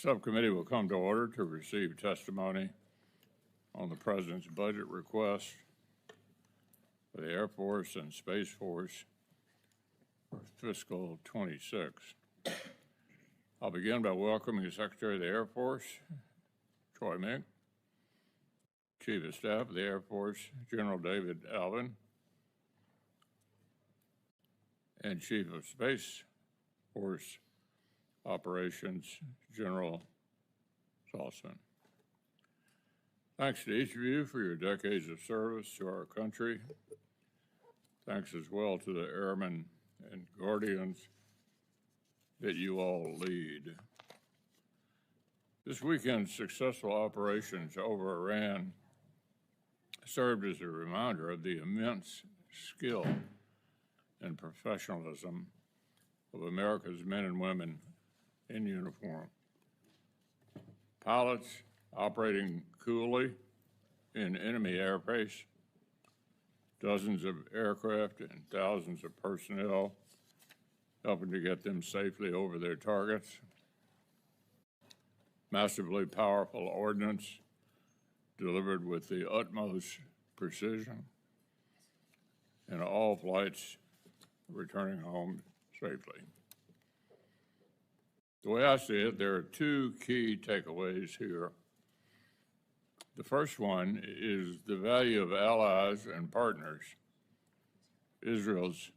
subcommittee will come to order to receive testimony on the President's budget request for the Air Force and Space Force for fiscal 26. I'll begin by welcoming the Secretary of the Air Force, Troy Mink, Chief of Staff of the Air Force, General David Alvin, and Chief of Space Force Operations, General Saltzman. Thanks to each of you for your decades of service to our country. Thanks as well to the airmen and guardians that you all lead. This weekend's successful operations over Iran served as a reminder of the immense skill and professionalism of America's men and women in uniform. Pilots operating coolly in enemy airspace, dozens of aircraft and thousands of personnel helping to get them safely over their targets. Massively powerful ordnance delivered with the utmost precision, and all flights returning home safely. The way I see it, there are two key takeaways here. The first one is the value of allies and partners. Israel's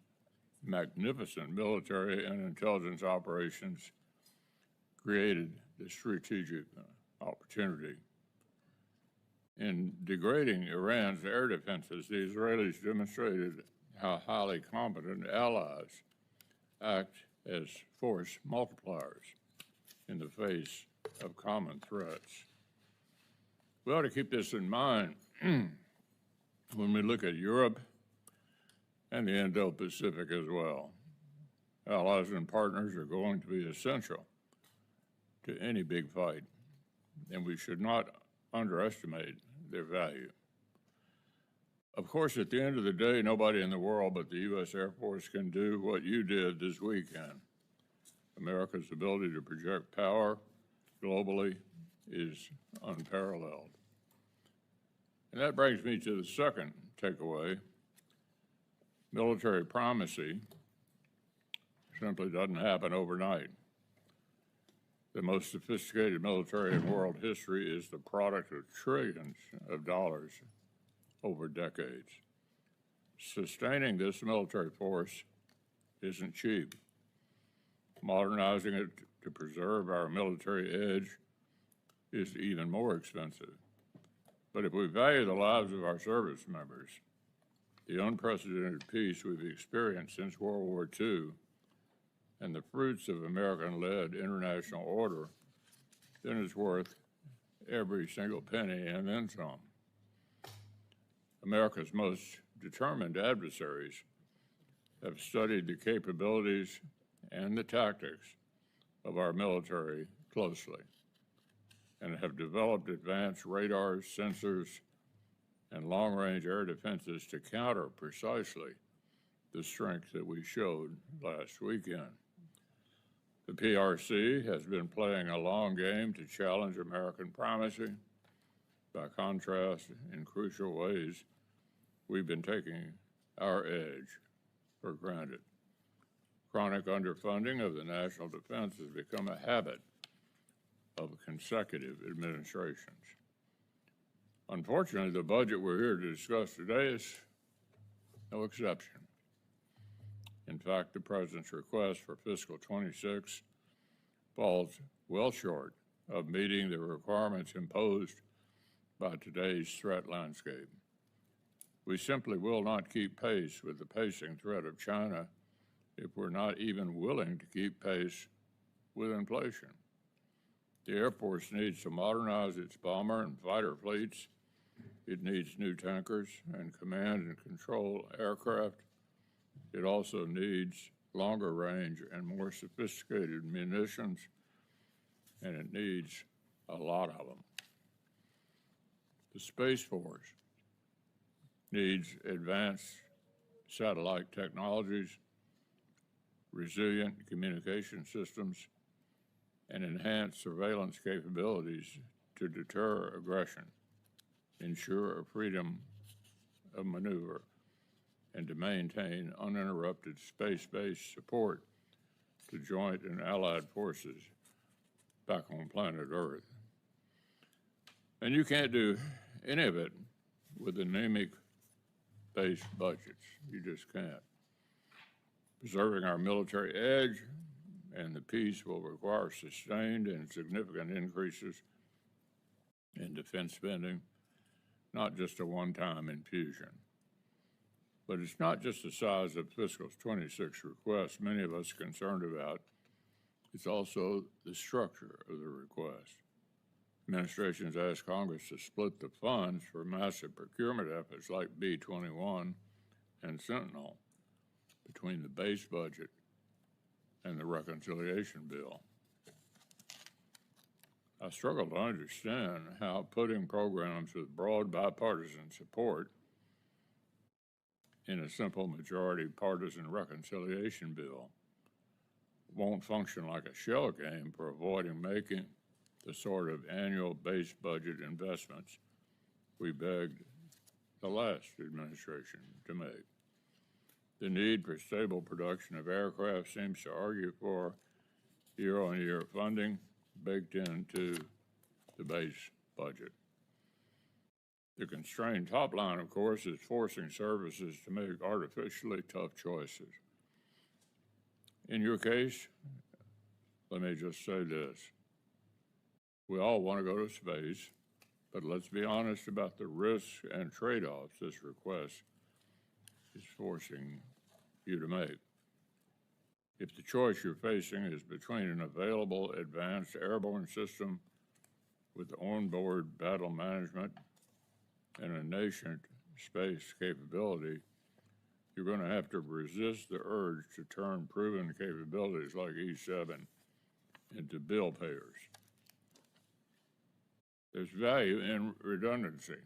magnificent military and intelligence operations created the strategic opportunity. In degrading Iran's air defenses, the Israelis demonstrated how highly competent allies act as force multipliers in the face of common threats. We ought to keep this in mind when we look at Europe and the Indo-Pacific as well. Allies and partners are going to be essential to any big fight, and we should not underestimate their value. Of course, at the end of the day, nobody in the world but the U.S. Air Force can do what you did this weekend. America's ability to project power globally is unparalleled. And that brings me to the second takeaway. Military primacy simply doesn't happen overnight. The most sophisticated military in world history is the product of trillions of dollars over decades. Sustaining this military force isn't cheap. Modernizing it to preserve our military edge is even more expensive. But if we value the lives of our service members, the unprecedented peace we've experienced since World War II, and the fruits of American-led international order, then it's worth every single penny and then some. America's most determined adversaries have studied the capabilities and the tactics of our military closely and have developed advanced radars, sensors, and long-range air defenses to counter precisely the strength that we showed last weekend. The PRC has been playing a long game to challenge American primacy. By contrast, in crucial ways, we've been taking our edge for granted. Chronic underfunding of the national defense has become a habit of consecutive administrations. Unfortunately, the budget we're here to discuss today is no exception. In fact, the President's request for fiscal 26 falls well short of meeting the requirements imposed by today's threat landscape. We simply will not keep pace with the pacing threat of China if we're not even willing to keep pace with inflation. The Air Force needs to modernize its bomber and fighter fleets. It needs new tankers and command and control aircraft. It also needs longer range and more sophisticated munitions, and it needs a lot of them. The Space Force needs advanced satellite technologies, resilient communication systems, and enhance surveillance capabilities to deter aggression, ensure a freedom of maneuver, and to maintain uninterrupted space-based support to joint and allied forces back on planet Earth. And you can't do any of it with anemic-based budgets. You just can't. Preserving our military edge and the peace will require sustained and significant increases in defense spending, not just a one-time infusion. But it's not just the size of fiscal 26 request many of us are concerned about, it's also the structure of the request. Administration has asked Congress to split the funds for massive procurement efforts like B-21 and Sentinel between the base budget and the reconciliation bill. I struggle to understand how putting programs with broad bipartisan support in a simple majority partisan reconciliation bill won't function like a shell game for avoiding making the sort of annual base budget investments we begged the last administration to make. The need for stable production of aircraft seems to argue for year-on-year funding baked into the base budget. The constrained top line, of course, is forcing services to make artificially tough choices. In your case, let me just say this. We all want to go to space, but let's be honest about the risks and trade-offs this request is forcing you to make. If the choice you're facing is between an available advanced airborne system with onboard battle management and a nascent space capability, you're going to have to resist the urge to turn proven capabilities like E-7 into bill payers. There's value in redundancy.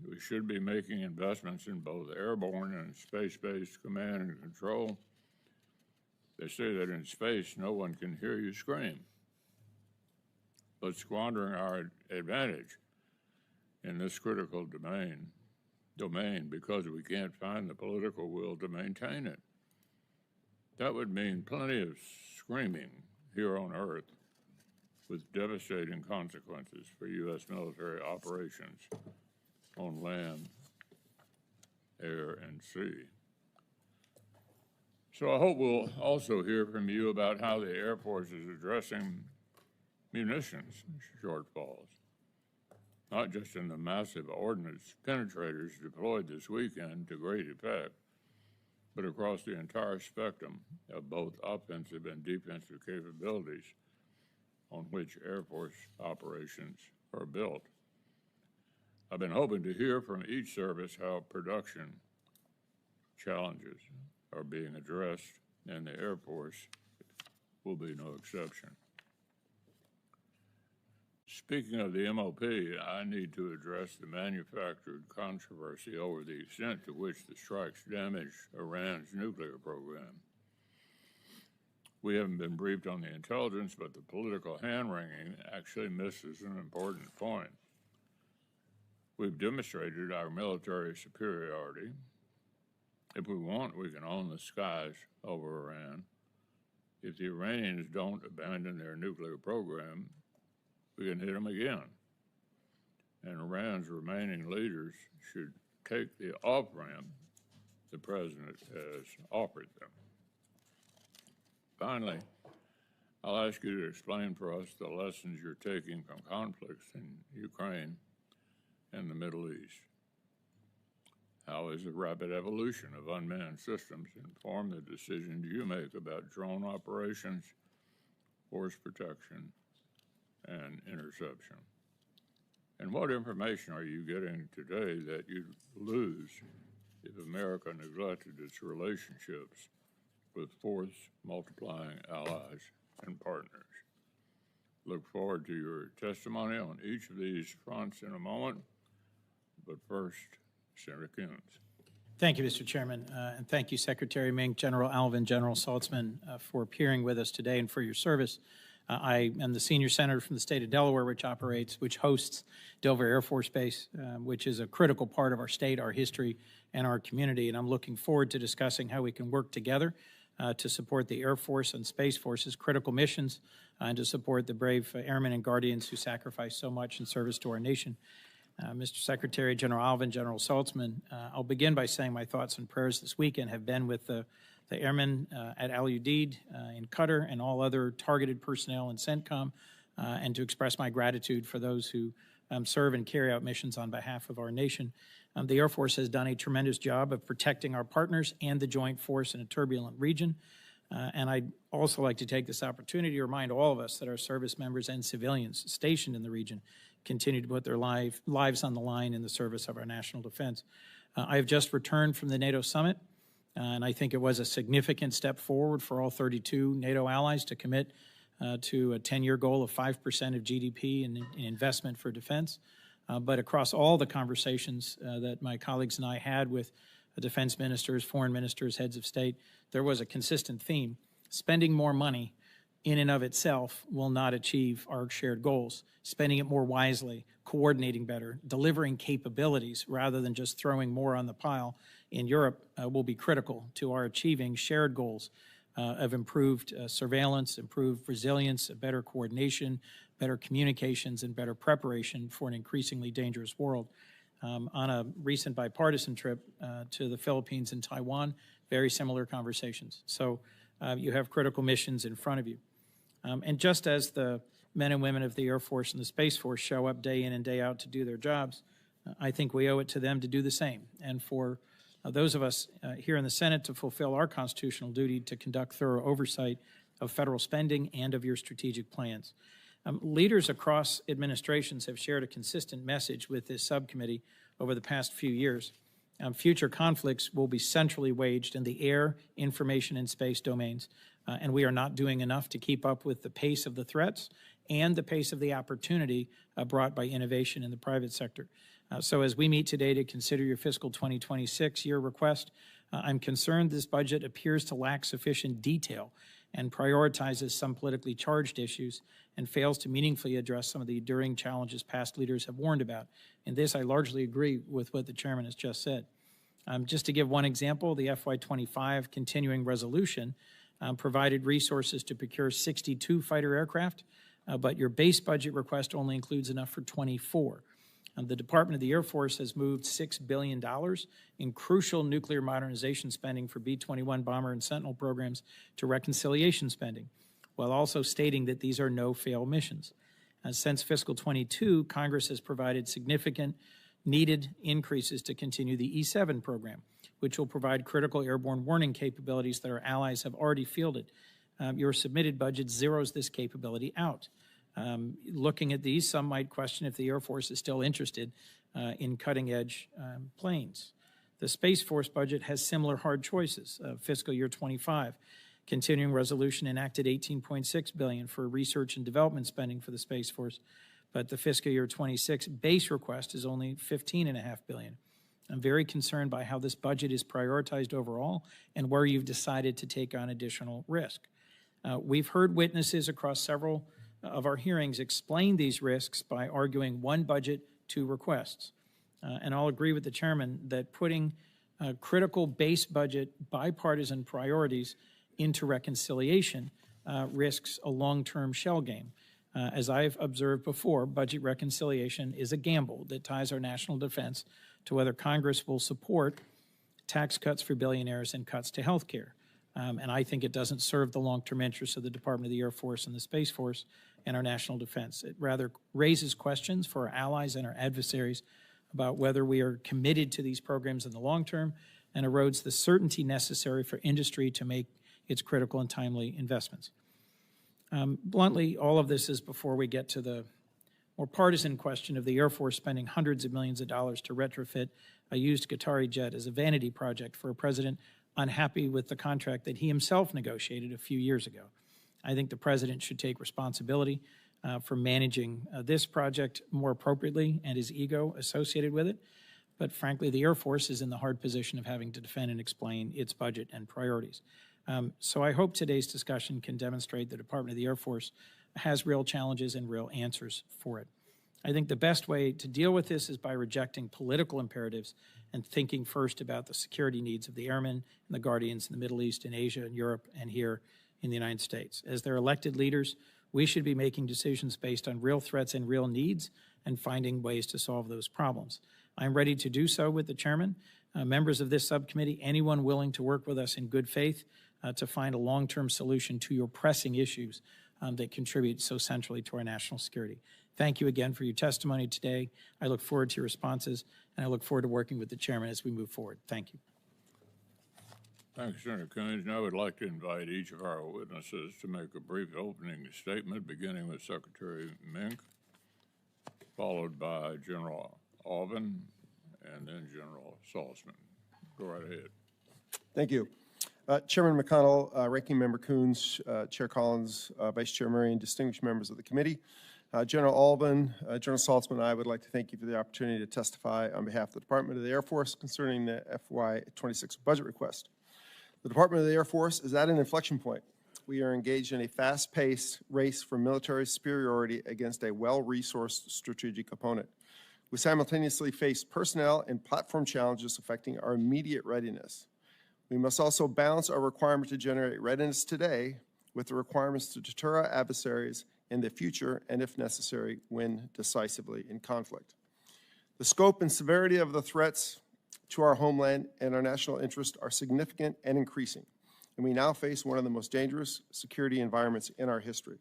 We should be making investments in both airborne and space-based command and control. They say that in space, no one can hear you scream. But squandering our advantage in this critical domain because we can't find the political will to maintain it, that would mean plenty of screaming here on Earth with devastating consequences for U.S. military operations on land, air, and sea. So I hope we'll also hear from you about how the Air Force is addressing munitions shortfalls, not just in the massive ordnance penetrators deployed this weekend to great effect, but across the entire spectrum of both offensive and defensive capabilities on which Air Force operations are built. I've been hoping to hear from each service how production challenges are being addressed, and the Air Force will be no exception. Speaking of the MOP, I need to address the manufactured controversy over the extent to which the strikes damaged Iran's nuclear program. We haven't been briefed on the intelligence, but the political hand-wringing actually misses an important point. We've demonstrated our military superiority. If we want, we can own the skies over Iran. If the Iranians don't abandon their nuclear program, we can hit them again. And Iran's remaining leaders should take the off-ramp the president has offered them. Finally, I'll ask you to explain for us the lessons you're taking from conflicts in Ukraine and the Middle East. How has the rapid evolution of unmanned systems informed the decisions you make about drone operations, force protection, and interception? And what information are you getting today that you'd lose if America neglected its relationships with force multiplying allies and partners? Look forward to your testimony on each of these fronts in a moment, but first, Senator Coons. Thank you, Mr. Chairman, and thank you, Secretary Mink, General Alvin, General Saltzman, for appearing with us today and for your service I am the senior senator from the state of Delaware, which hosts Dover Air Force Base, which is a critical part of our state, our history, and our community. And I'm looking forward to discussing how we can work together to support the Air Force and Space Force's critical missions and to support the brave airmen and guardians who sacrifice so much in service to our nation. Mr. Secretary, General Alvin, General Saltzman, I'll begin by saying my thoughts and prayers this weekend have been with the airmen at Al Udeid in Qatar and all other targeted personnel in CENTCOM, and to express my gratitude for those who serve and carry out missions on behalf of our nation. The Air Force has done a tremendous job of protecting our partners and the joint force in a turbulent region. And I'd also like to take this opportunity to remind all of us that our service members and civilians stationed in the region continue to put their lives on the line in the service of our national defense. I have just returned from the NATO summit, and I think it was a significant step forward for all 32 NATO allies to commit to a 10-year goal of 5% of GDP in investment for defense. But across all the conversations that my colleagues and I had with defense ministers, foreign ministers, heads of state, there was a consistent theme. Spending more money in and of itself will not achieve our shared goals. Spending it more wisely, coordinating better, delivering capabilities rather than just throwing more on the pile in Europe will be critical to our achieving shared goals of improved surveillance, improved resilience, better coordination, better communications, and better preparation for an increasingly dangerous world. On a recent bipartisan trip to the Philippines and Taiwan, very similar conversations. So you have critical missions in front of you. And just as the men and women of the Air Force and the Space Force show up day in and day out to do their jobs, I think we owe it to them to do the same. And for those of us here in the Senate to fulfill our constitutional duty to conduct thorough oversight of federal spending and of your strategic plans. Leaders across administrations have shared a consistent message with this subcommittee over the past few years. Future conflicts will be centrally waged in the air, information, and space domains, and we are not doing enough to keep up with the pace of the threats and the pace of the opportunity brought by innovation in the private sector. So as we meet today to consider your fiscal 2026 year request, I'm concerned this budget appears to lack sufficient detail and prioritizes some politically charged issues and fails to meaningfully address some of the enduring challenges past leaders have warned about. In this, I largely agree with what the chairman has just said. Just to give one example, the FY25 continuing resolution provided resources to procure 62 fighter aircraft, but your base budget request only includes enough for 24. The Department of the Air Force has moved $6 billion in crucial nuclear modernization spending for B-21 bomber and Sentinel programs to reconciliation spending, while also stating that these are no-fail missions. Since fiscal 22, Congress has provided significant needed increases to continue the E-7 program, which will provide critical airborne warning capabilities that our allies have already fielded. Your submitted budget zeroes this capability out. Looking at these, some might question if the Air Force is still interested in cutting-edge planes. The Space Force budget has similar hard choices. Fiscal year 25, continuing resolution enacted $18.6 billion for research and development spending for the Space Force, but the fiscal year 26 base request is only $15.5 billion. I'm very concerned by how this budget is prioritized overall and where you've decided to take on additional risk. We've heard witnesses across several of our hearings explain these risks by arguing one budget, two requests. And I'll agree with the chairman that putting critical base budget bipartisan priorities into reconciliation risks a long-term shell game. As I've observed before, budget reconciliation is a gamble that ties our national defense to whether Congress will support tax cuts for billionaires and cuts to health care. And I think it doesn't serve the long-term interests of the Department of the Air Force and the Space Force and our national defense. It rather raises questions for our allies and our adversaries about whether we are committed to these programs in the long term and erodes the certainty necessary for industry to make its critical and timely investments. Bluntly, all of this is before we get to the more partisan question of the Air Force spending hundreds of millions of dollars to retrofit a used Qatari jet as a vanity project for a president unhappy with the contract that he himself negotiated a few years ago. I think the president should take responsibility for managing this project more appropriately and his ego associated with it. But frankly, the Air Force is in the hard position of having to defend and explain its budget and priorities. So I hope today's discussion can demonstrate the Department of the Air Force has real challenges and real answers for it. I think the best way to deal with this is by rejecting political imperatives and thinking first about the security needs of the airmen and the Guardians in the Middle East and Asia and Europe and here in the United States. As their elected leaders, we should be making decisions based on real threats and real needs and finding ways to solve those problems. I'm ready to do so with the chairman, members of this subcommittee, anyone willing to work with us in good faith to find a long-term solution to your pressing issues that contribute so centrally to our national security. Thank you again for your testimony today. I look forward to your responses, and I look forward to working with the chairman as we move forward. Thank you. Thank you, Senator Coons. Now I would like to invite each of our witnesses to make a brief opening statement, beginning with Secretary Mink, followed by General Alvin, and then General Saltzman. Go right ahead. Thank you. Chairman McConnell, Ranking Member Coons, Chair Collins, Vice Chair Murray, and distinguished members of the committee. General Alvin, General Saltzman, and I would like to thank you for the opportunity to testify on behalf of the Department of the Air Force concerning the FY26 budget request. The Department of the Air Force is at an inflection point. We are engaged in a fast-paced race for military superiority against a well-resourced strategic opponent. We simultaneously face personnel and platform challenges affecting our immediate readiness. We must also balance our requirement to generate readiness today with the requirements to deter our adversaries in the future and, if necessary, win decisively in conflict. The scope and severity of the threats to our homeland and our national interest are significant and increasing, and we now face one of the most dangerous security environments in our history.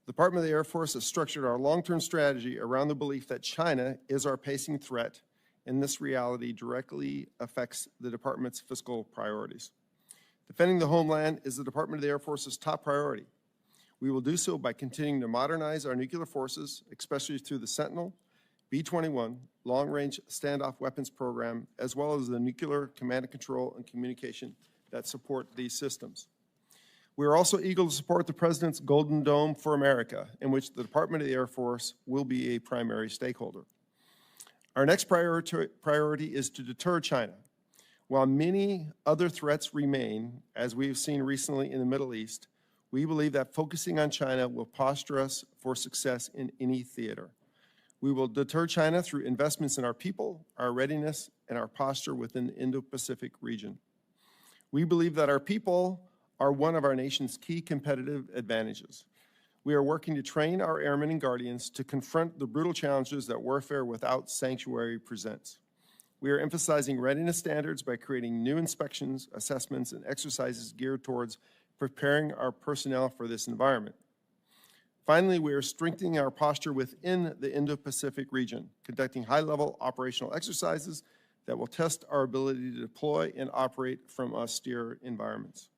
The Department of the Air Force has structured our long-term strategy around the belief that China is our pacing threat, and this reality directly affects the Department's fiscal priorities. Defending the homeland is the Department of the Air Force's top priority. We will do so by continuing to modernize our nuclear forces, especially through the Sentinel, B-21, long-range standoff weapons program, as well as the nuclear command and control and communication that support these systems. We are also eager to support the President's Golden Dome for America, in which the Department of the Air Force will be a primary stakeholder. Our next priority is to deter China. While many other threats remain, as we have seen recently in the Middle East, we believe that focusing on China will posture us for success in any theater. We will deter China through investments in our people, our readiness, and our posture within the Indo-Pacific region. We believe that our people are one of our nation's key competitive advantages. We are working to train our airmen and guardians to confront the brutal challenges that warfare without sanctuary presents. We are emphasizing readiness standards by creating new inspections, assessments, and exercises geared towards preparing our personnel for this environment. Finally, we are strengthening our posture within the Indo-Pacific region, conducting high-level operational exercises that will test our ability to deploy and operate from austere environments.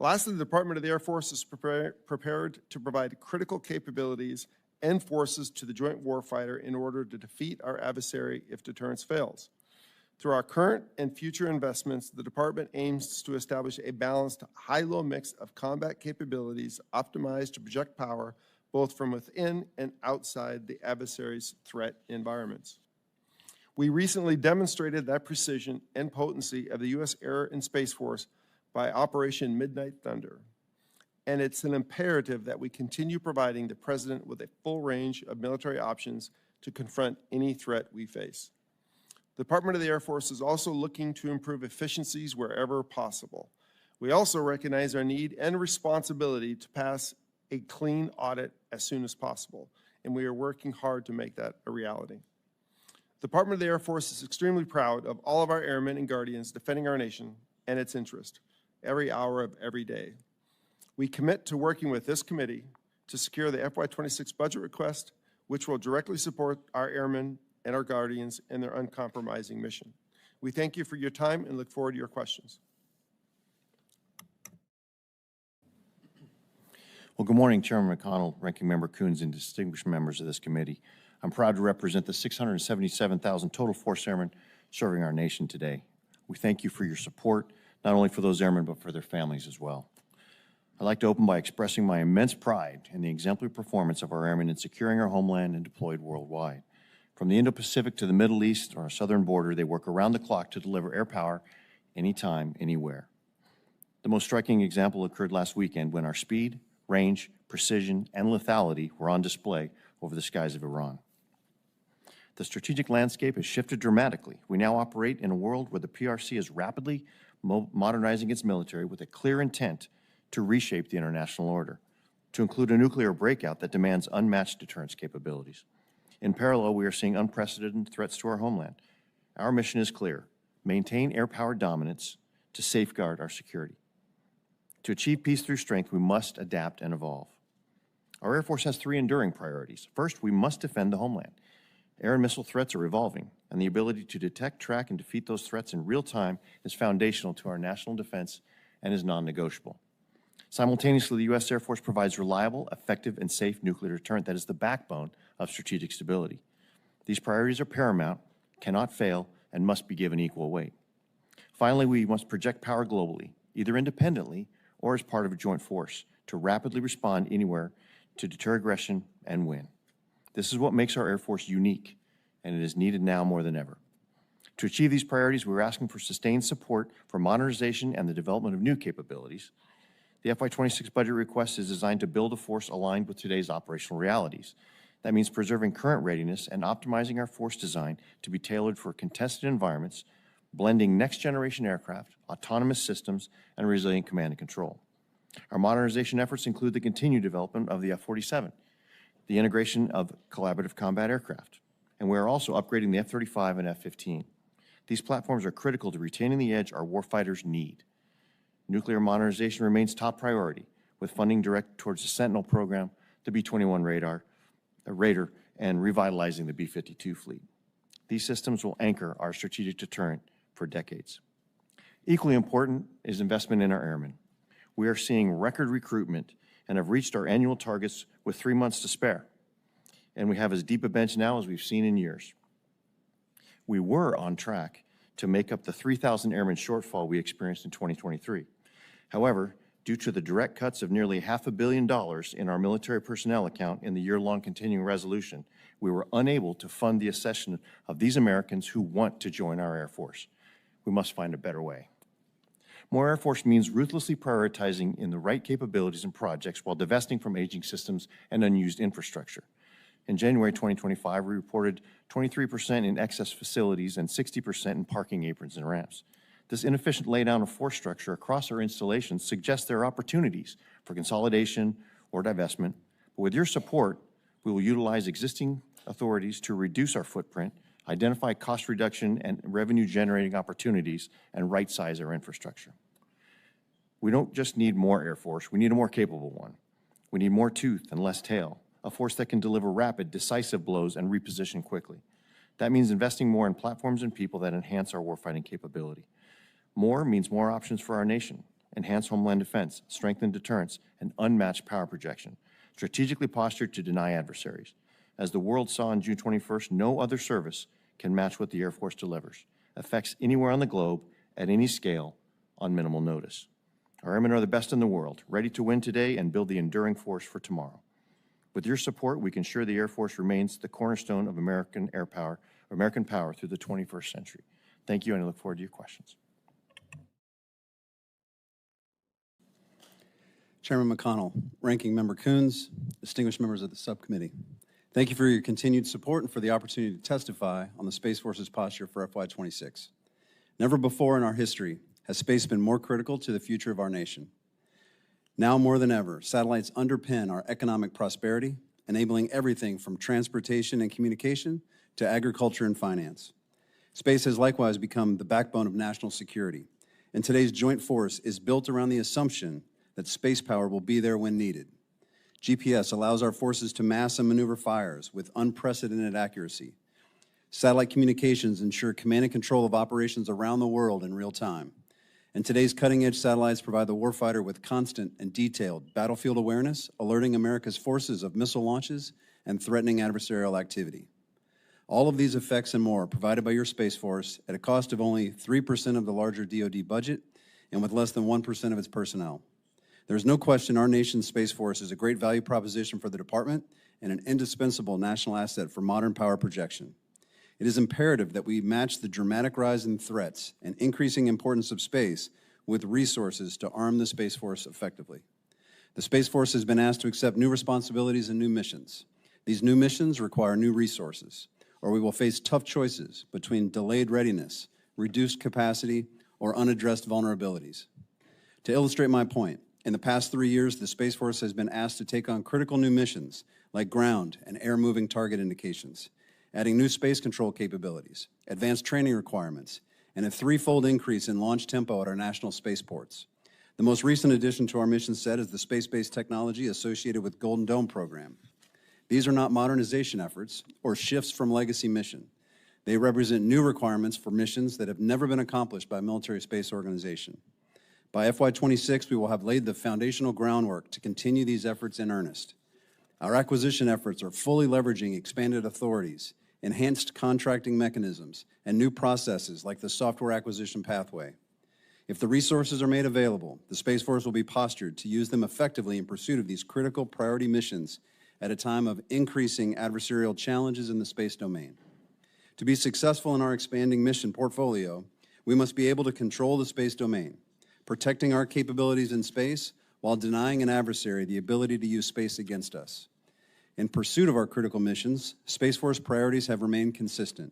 Lastly, the Department of the Air Force is prepared to provide critical capabilities and forces to the joint warfighter in order to defeat our adversary if deterrence fails. Through our current and future investments, the Department aims to establish a balanced high-low mix of combat capabilities optimized to project power both from within and outside the adversary's threat environments. We recently demonstrated that precision and potency of the U.S. Air and Space Force by Operation Midnight Thunder, and it's an imperative that we continue providing the President with a full range of military options to confront any threat we face. The Department of the Air Force is also looking to improve efficiencies wherever possible. We also recognize our need and responsibility to pass a clean audit as soon as possible, and we are working hard to make that a reality. The Department of the Air Force is extremely proud of all of our airmen and guardians defending our nation and its interest every hour of every day. We commit to working with this committee to secure the FY26 budget request, which will directly support our airmen and our guardians in their uncompromising mission. We thank you for your time and look forward to your questions. Well, good morning, Chairman McConnell, Ranking Member Coons, and distinguished members of this committee. I'm proud to represent the 677,000 total force airmen serving our nation today. We thank you for your support, not only for those airmen, but for their families as well. I'd like to open by expressing my immense pride in the exemplary performance of our airmen in securing our homeland and deployed worldwide. From the Indo-Pacific to the Middle East or our southern border, they work around the clock to deliver air power anytime, anywhere. The most striking example occurred last weekend when our speed, range, precision, and lethality were on display over the skies of Iran. The strategic landscape has shifted dramatically. We now operate in a world where the PRC is rapidly modernizing its military with a clear intent to reshape the international order, to include a nuclear breakout that demands unmatched deterrence capabilities. In parallel, we are seeing unprecedented threats to our homeland. Our mission is clear: maintain air power dominance to safeguard our security. To achieve peace through strength, we must adapt and evolve. Our Air Force has three enduring priorities. First, we must defend the homeland. Air and missile threats are evolving, and the ability to detect, track, and defeat those threats in real time is foundational to our national defense and is non-negotiable. Simultaneously, the U.S. Air Force provides reliable, effective, and safe nuclear deterrent that is the backbone of strategic stability. These priorities are paramount, cannot fail, and must be given equal weight. Finally, we must project power globally, either independently or as part of a joint force, to rapidly respond anywhere to deter aggression and win. This is what makes our Air Force unique, and it is needed now more than ever. To achieve these priorities, we are asking for sustained support for modernization and the development of new capabilities. The FY26 budget request is designed to build a force aligned with today's operational realities. That means preserving current readiness and optimizing our force design to be tailored for contested environments, blending next-generation aircraft, autonomous systems, and resilient command and control. Our modernization efforts include the continued development of the F-47, the integration of collaborative combat aircraft, and we are also upgrading the F-35 and F-15. These platforms are critical to retaining the edge our warfighters need. Nuclear modernization remains top priority, with funding directed towards the Sentinel program, the B-21 Raider, and revitalizing the B-52 fleet. These systems will anchor our strategic deterrent for decades. Equally important is investment in our airmen. We are seeing record recruitment and have reached our annual targets with 3 months to spare. And we have as deep a bench now as we've seen in years. We were on track to make up the 3,000 airmen shortfall we experienced in 2023. However, due to the direct cuts of nearly $500 million in our military personnel account in the year-long continuing resolution, we were unable to fund the accession of these Americans who want to join our Air Force. We must find a better way. More Air Force means ruthlessly prioritizing in the right capabilities and projects while divesting from aging systems and unused infrastructure. In January 2025, we reported 23% in excess facilities and 60% in parking aprons and ramps. This inefficient laydown of force structure across our installations suggests there are opportunities for consolidation or divestment, but with your support, we will utilize existing authorities to reduce our footprint, identify cost reduction and revenue-generating opportunities, and right-size our infrastructure. We don't just need more Air Force, we need a more capable one. We need more tooth and less tail, a force that can deliver rapid, decisive blows and reposition quickly. That means investing more in platforms and people that enhance our warfighting capability. More means more options for our nation, enhanced homeland defense, strengthened deterrence, and unmatched power projection, strategically postured to deny adversaries. As the world saw on June 21st, no other service can match what the Air Force delivers. Effects anywhere on the globe, at any scale, on minimal notice. Our airmen are the best in the world, ready to win today and build the enduring force for tomorrow. With your support, we can ensure the Air Force remains the cornerstone of American air power, American power through the 21st century. Thank you, and I look forward to your questions. Chairman McConnell, Ranking Member Coons, distinguished members of the subcommittee, thank you for your continued support and for the opportunity to testify on the Space Force's posture for FY26. Never before in our history has space been more critical to the future of our nation. Now more than ever, satellites underpin our economic prosperity, enabling everything from transportation and communication to agriculture and finance. Space has likewise become the backbone of national security, and today's joint force is built around the assumption that space power will be there when needed. GPS allows our forces to mass and maneuver fires with unprecedented accuracy. Satellite communications ensure command and control of operations around the world in real time. And today's cutting-edge satellites provide the warfighter with constant and detailed battlefield awareness, alerting America's forces of missile launches and threatening adversarial activity. All of these effects and more provided by your Space Force at a cost of only 3% of the larger DoD budget and with less than 1% of its personnel. There's no question our nation's Space Force is a great value proposition for the department and an indispensable national asset for modern power projection. It is imperative that we match the dramatic rise in threats and increasing importance of space with resources to arm the Space Force effectively. The Space Force has been asked to accept new responsibilities and new missions. These new missions require new resources, or we will face tough choices between delayed readiness, reduced capacity, or unaddressed vulnerabilities. To illustrate my point, in the past 3 years, the Space Force has been asked to take on critical new missions like ground and air-moving target indications, adding new space control capabilities, advanced training requirements, and a threefold increase in launch tempo at our national spaceports. The most recent addition to our mission set is the space-based technology associated with Golden Dome program. These are not modernization efforts or shifts from legacy mission. They represent new requirements for missions that have never been accomplished by a military space organization. By FY26, we will have laid the foundational groundwork to continue these efforts in earnest. Our acquisition efforts are fully leveraging expanded authorities, enhanced contracting mechanisms, and new processes like the software acquisition pathway. If the resources are made available, the Space Force will be postured to use them effectively in pursuit of these critical priority missions at a time of increasing adversarial challenges in the space domain. To be successful in our expanding mission portfolio, we must be able to control the space domain, protecting our capabilities in space while denying an adversary the ability to use space against us. In pursuit of our critical missions, Space Force priorities have remained consistent.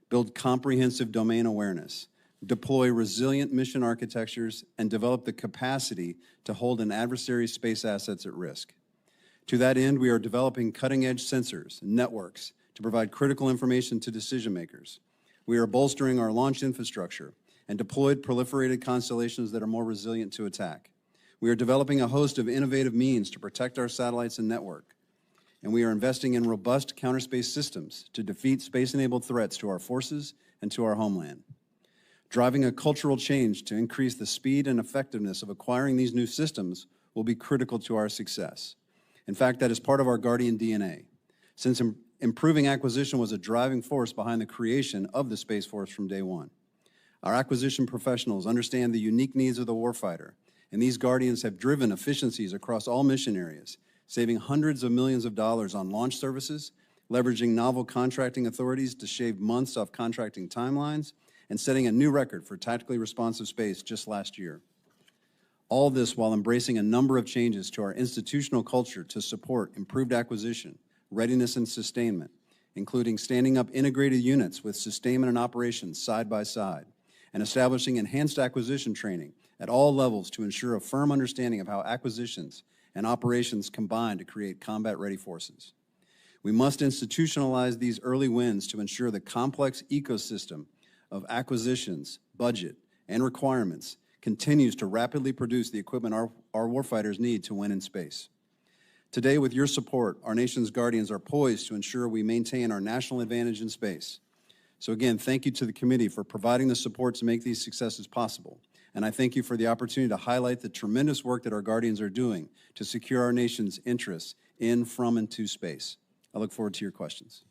Build comprehensive domain awareness, deploy resilient mission architectures, and develop the capacity to hold an adversary's space assets at risk. To that end, we are developing cutting-edge sensors and networks to provide critical information to decision makers. We are bolstering our launch infrastructure and deployed proliferated constellations that are more resilient to attack. We are developing a host of innovative means to protect our satellites and network. And we are investing in robust counterspace systems to defeat space-enabled threats to our forces and to our homeland. Driving a cultural change to increase the speed and effectiveness of acquiring these new systems will be critical to our success. In fact, that is part of our Guardian DNA. Since improving acquisition was a driving force behind the creation of the Space Force from day one. Our acquisition professionals understand the unique needs of the warfighter, and these Guardians have driven efficiencies across all mission areas, saving hundreds of millions of dollars on launch services, leveraging novel contracting authorities to shave months off contracting timelines, and setting a new record for tactically responsive space just last year. All this while embracing a number of changes to our institutional culture to support improved acquisition, readiness and sustainment, including standing up integrated units with sustainment and operations side by side, and establishing enhanced acquisition training at all levels to ensure a firm understanding of how acquisitions and operations combine to create combat-ready forces. We must institutionalize these early wins to ensure the complex ecosystem of acquisitions, budget, and requirements continues to rapidly produce the equipment our warfighters need to win in space. Today, with your support, our nation's Guardians are poised to ensure we maintain our national advantage in space. So again, thank you to the committee for providing the support to make these successes possible. And I thank you for the opportunity to highlight the tremendous work that our Guardians are doing to secure our nation's interests in, from, and to space. I look forward to your questions.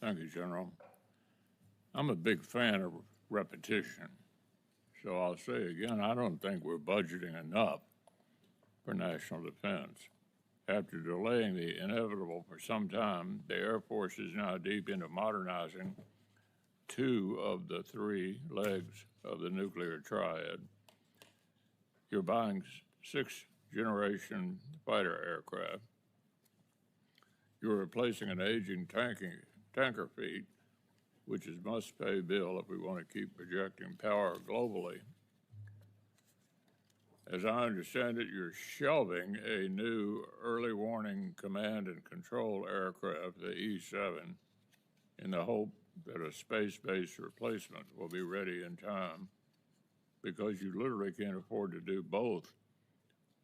Thank you, General. I'm a big fan of repetition. So I'll say again, I don't think we're budgeting enough for national defense. After delaying the inevitable for some time, the Air Force is now deep into modernizing 2 of the 3 legs of the nuclear triad. You're buying 6th-generation fighter aircraft. You're replacing an aging tanker fleet, which is must-pay bill if we want to keep projecting power globally. As I understand it, you're shelving a new early warning command and control aircraft, the E-7, in the hope that a space-based replacement will be ready in time, because you literally can't afford to do both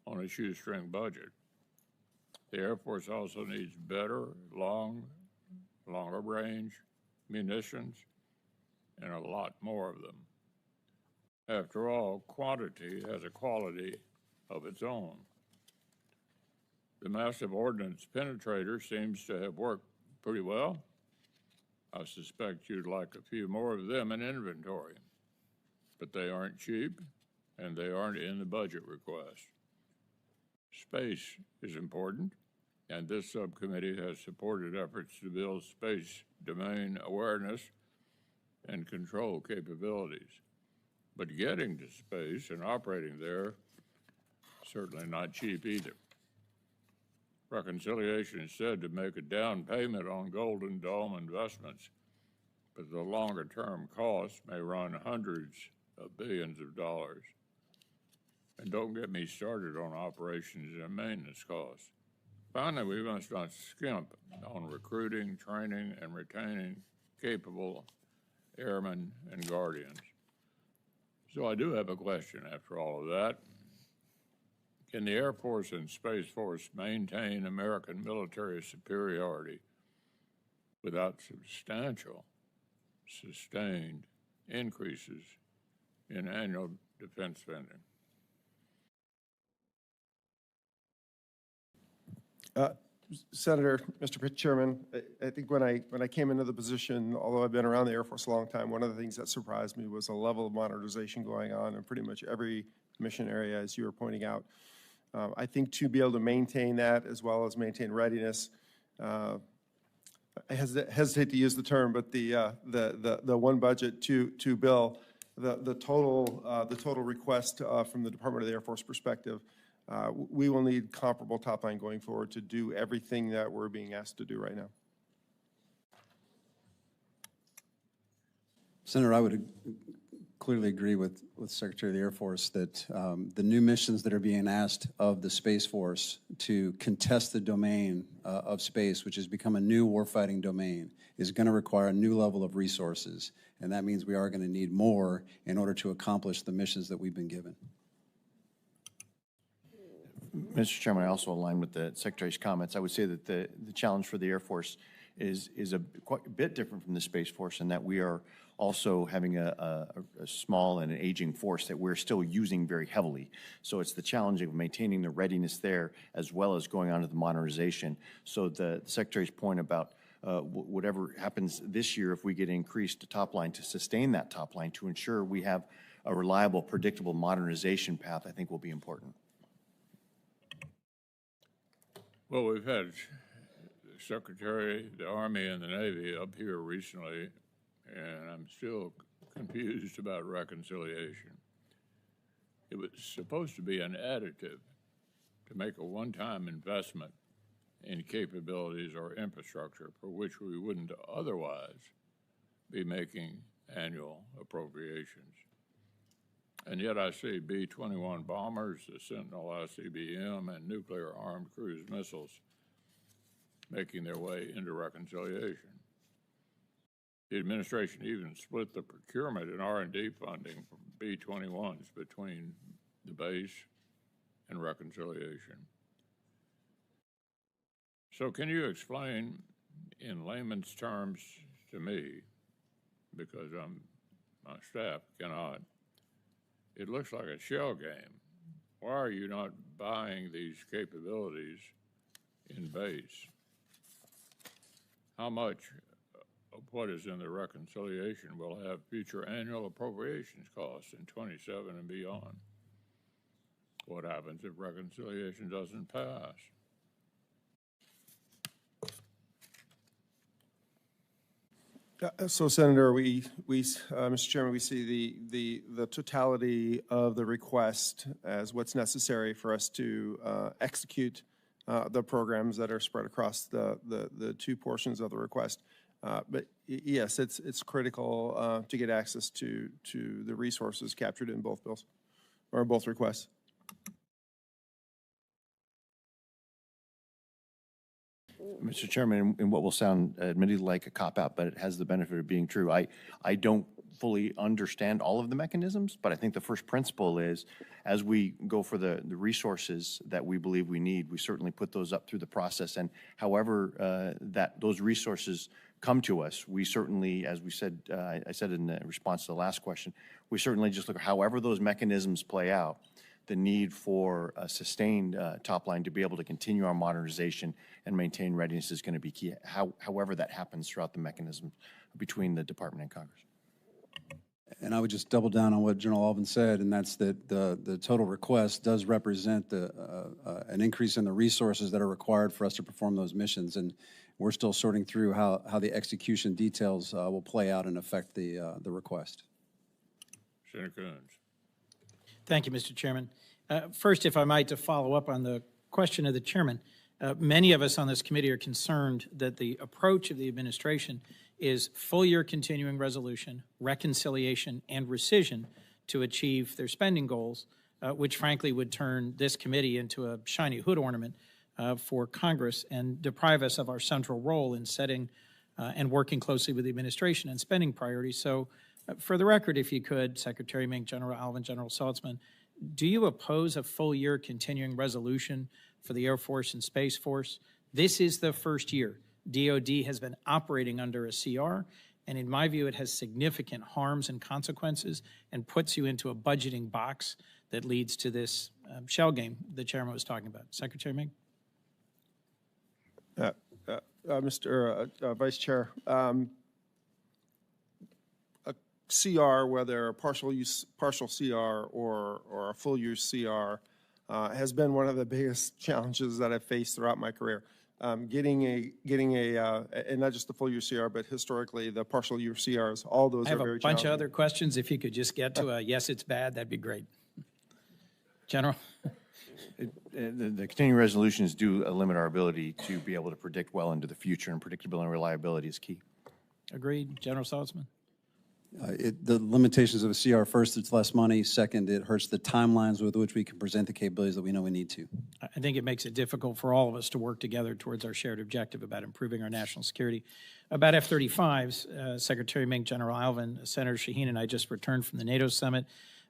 on a shoestring budget. The Air Force also needs better, longer range munitions, and a lot more of them. After all, quantity has a quality of its own. The massive ordnance penetrator seems to have worked pretty well. I suspect you'd like a few more of them in inventory, but they aren't cheap and they aren't in the budget request. Space is important, and this subcommittee has supported efforts to build space domain awareness and control capabilities. But getting to space and operating there certainly not cheap either. Reconciliation is said to make a down payment on Golden Dome investments, but the longer-term costs may run hundreds of billions of dollars. And don't get me started on operations and maintenance costs. Finally, we must not skimp on recruiting, training, and retaining capable airmen and guardians. So I do have a question after all of that. Can the Air Force and Space Force maintain American military superiority without substantial, sustained increases in annual defense spending? Senator, Mr. Chairman, I think when I came into the position, although I've been around the Air Force a long time, one of the things that surprised me was the level of modernization going on in pretty much every mission area, as you were pointing out. I think to be able to maintain that as well as maintain readiness, I hesitate to use the term, but the one budget, two bill, the total request from the Department of the Air Force perspective, we will need comparable top line going forward to do everything that we're being asked to do right now. Senator, I would clearly agree with Secretary of the Air Force that the new missions that are being asked of the Space Force to contest the domain of space, which has become a new warfighting domain, is going to require a new level of resources. And that means we are going to need more in order to accomplish the missions that we've been given. Mr. Chairman, I also align with the Secretary's comments. I would say that the challenge for the Air Force is quite a bit different from the Space Force in that we are also having a small and an aging force that we're still using very heavily. So it's the challenge of maintaining the readiness there as well as going on to the modernization. So the Secretary's point about whatever happens this year, if we get increased top line, to sustain that top line, to ensure we have a reliable, predictable modernization path, I think will be important. Well, we've had the Secretary, the Army, and the Navy up here recently, and I'm still confused about reconciliation. It was supposed to be an additive to make a one-time investment in capabilities or infrastructure for which we wouldn't otherwise be making annual appropriations. And yet I see B-21 bombers, the Sentinel ICBM, and nuclear-armed cruise missiles making their way into reconciliation. The administration even split the procurement and R&D funding from B-21s between the base and reconciliation. So can you explain in layman's terms to me, because my staff cannot, it looks like a shell game. Why are you not buying these capabilities in base? How much of what is in the reconciliation will have future annual appropriations costs in 27 and beyond? What happens if reconciliation doesn't pass? So, Senator, Mr. Chairman, we see the totality of the request as what's necessary for us to execute the programs that are spread across the two portions of the request. But yes, it's critical to get access to the resources captured in both bills or both requests. Mr. Chairman, in what will sound admittedly like a cop-out, but it has the benefit of being true, I don't fully understand all of the mechanisms, but I think the first principle is, as we go for the resources that we believe we need, we certainly put those up through the process. And however those resources come to us, we certainly, as we said, I said in the response to the last question, we certainly just look at however those mechanisms play out. The need for a sustained top line to be able to continue our modernization and maintain readiness is going to be key, however that happens throughout the mechanism between the Department and Congress. And I would just double down on what General Alvin said, and that's that the total request does represent an increase in the resources that are required for us to perform those missions. And we're still sorting through how the execution details will play out and affect the request. Senator Coons. Thank you, Mr. Chairman. First, if I might, to follow up on the question of the chairman, many of us on this committee are concerned that the approach of the administration is full-year continuing resolution, reconciliation, and rescission to achieve their spending goals, which frankly would turn this committee into a shiny hood ornament for Congress and deprive us of our central role in setting and working closely with the administration and spending priorities. So for the record, if you could, Secretary Mink, General Alvin, General Saltzman, do you oppose a full-year continuing resolution for the Air Force and Space Force? This is the first year DOD has been operating under a CR, and in my view, it has significant harms and consequences and puts you into a budgeting box that leads to this shell game the chairman was talking about. Secretary Mink? Mr. Vice Chair, a CR, whether a partial CR or a full use CR, has been one of the biggest challenges that I've faced throughout my career. Getting a and not just the full year CR, but historically the partial year CRs, all those are very challenging. I have a bunch of other questions. If you could just get to a yes, it's bad, that'd be great. General? The continuing resolutions do limit our ability to be able to predict well into the future, and predictability and reliability is key. Agreed. General Saltzman? The limitations of a CR, first, it's less money. Second, it hurts the timelines with which we can present the capabilities that we know we need to. I think it makes it difficult for all of us to work together towards our shared objective about improving our national security. About F-35s, Secretary Mink, General Alvin, Senator Shaheen and I just returned from the NATO summit.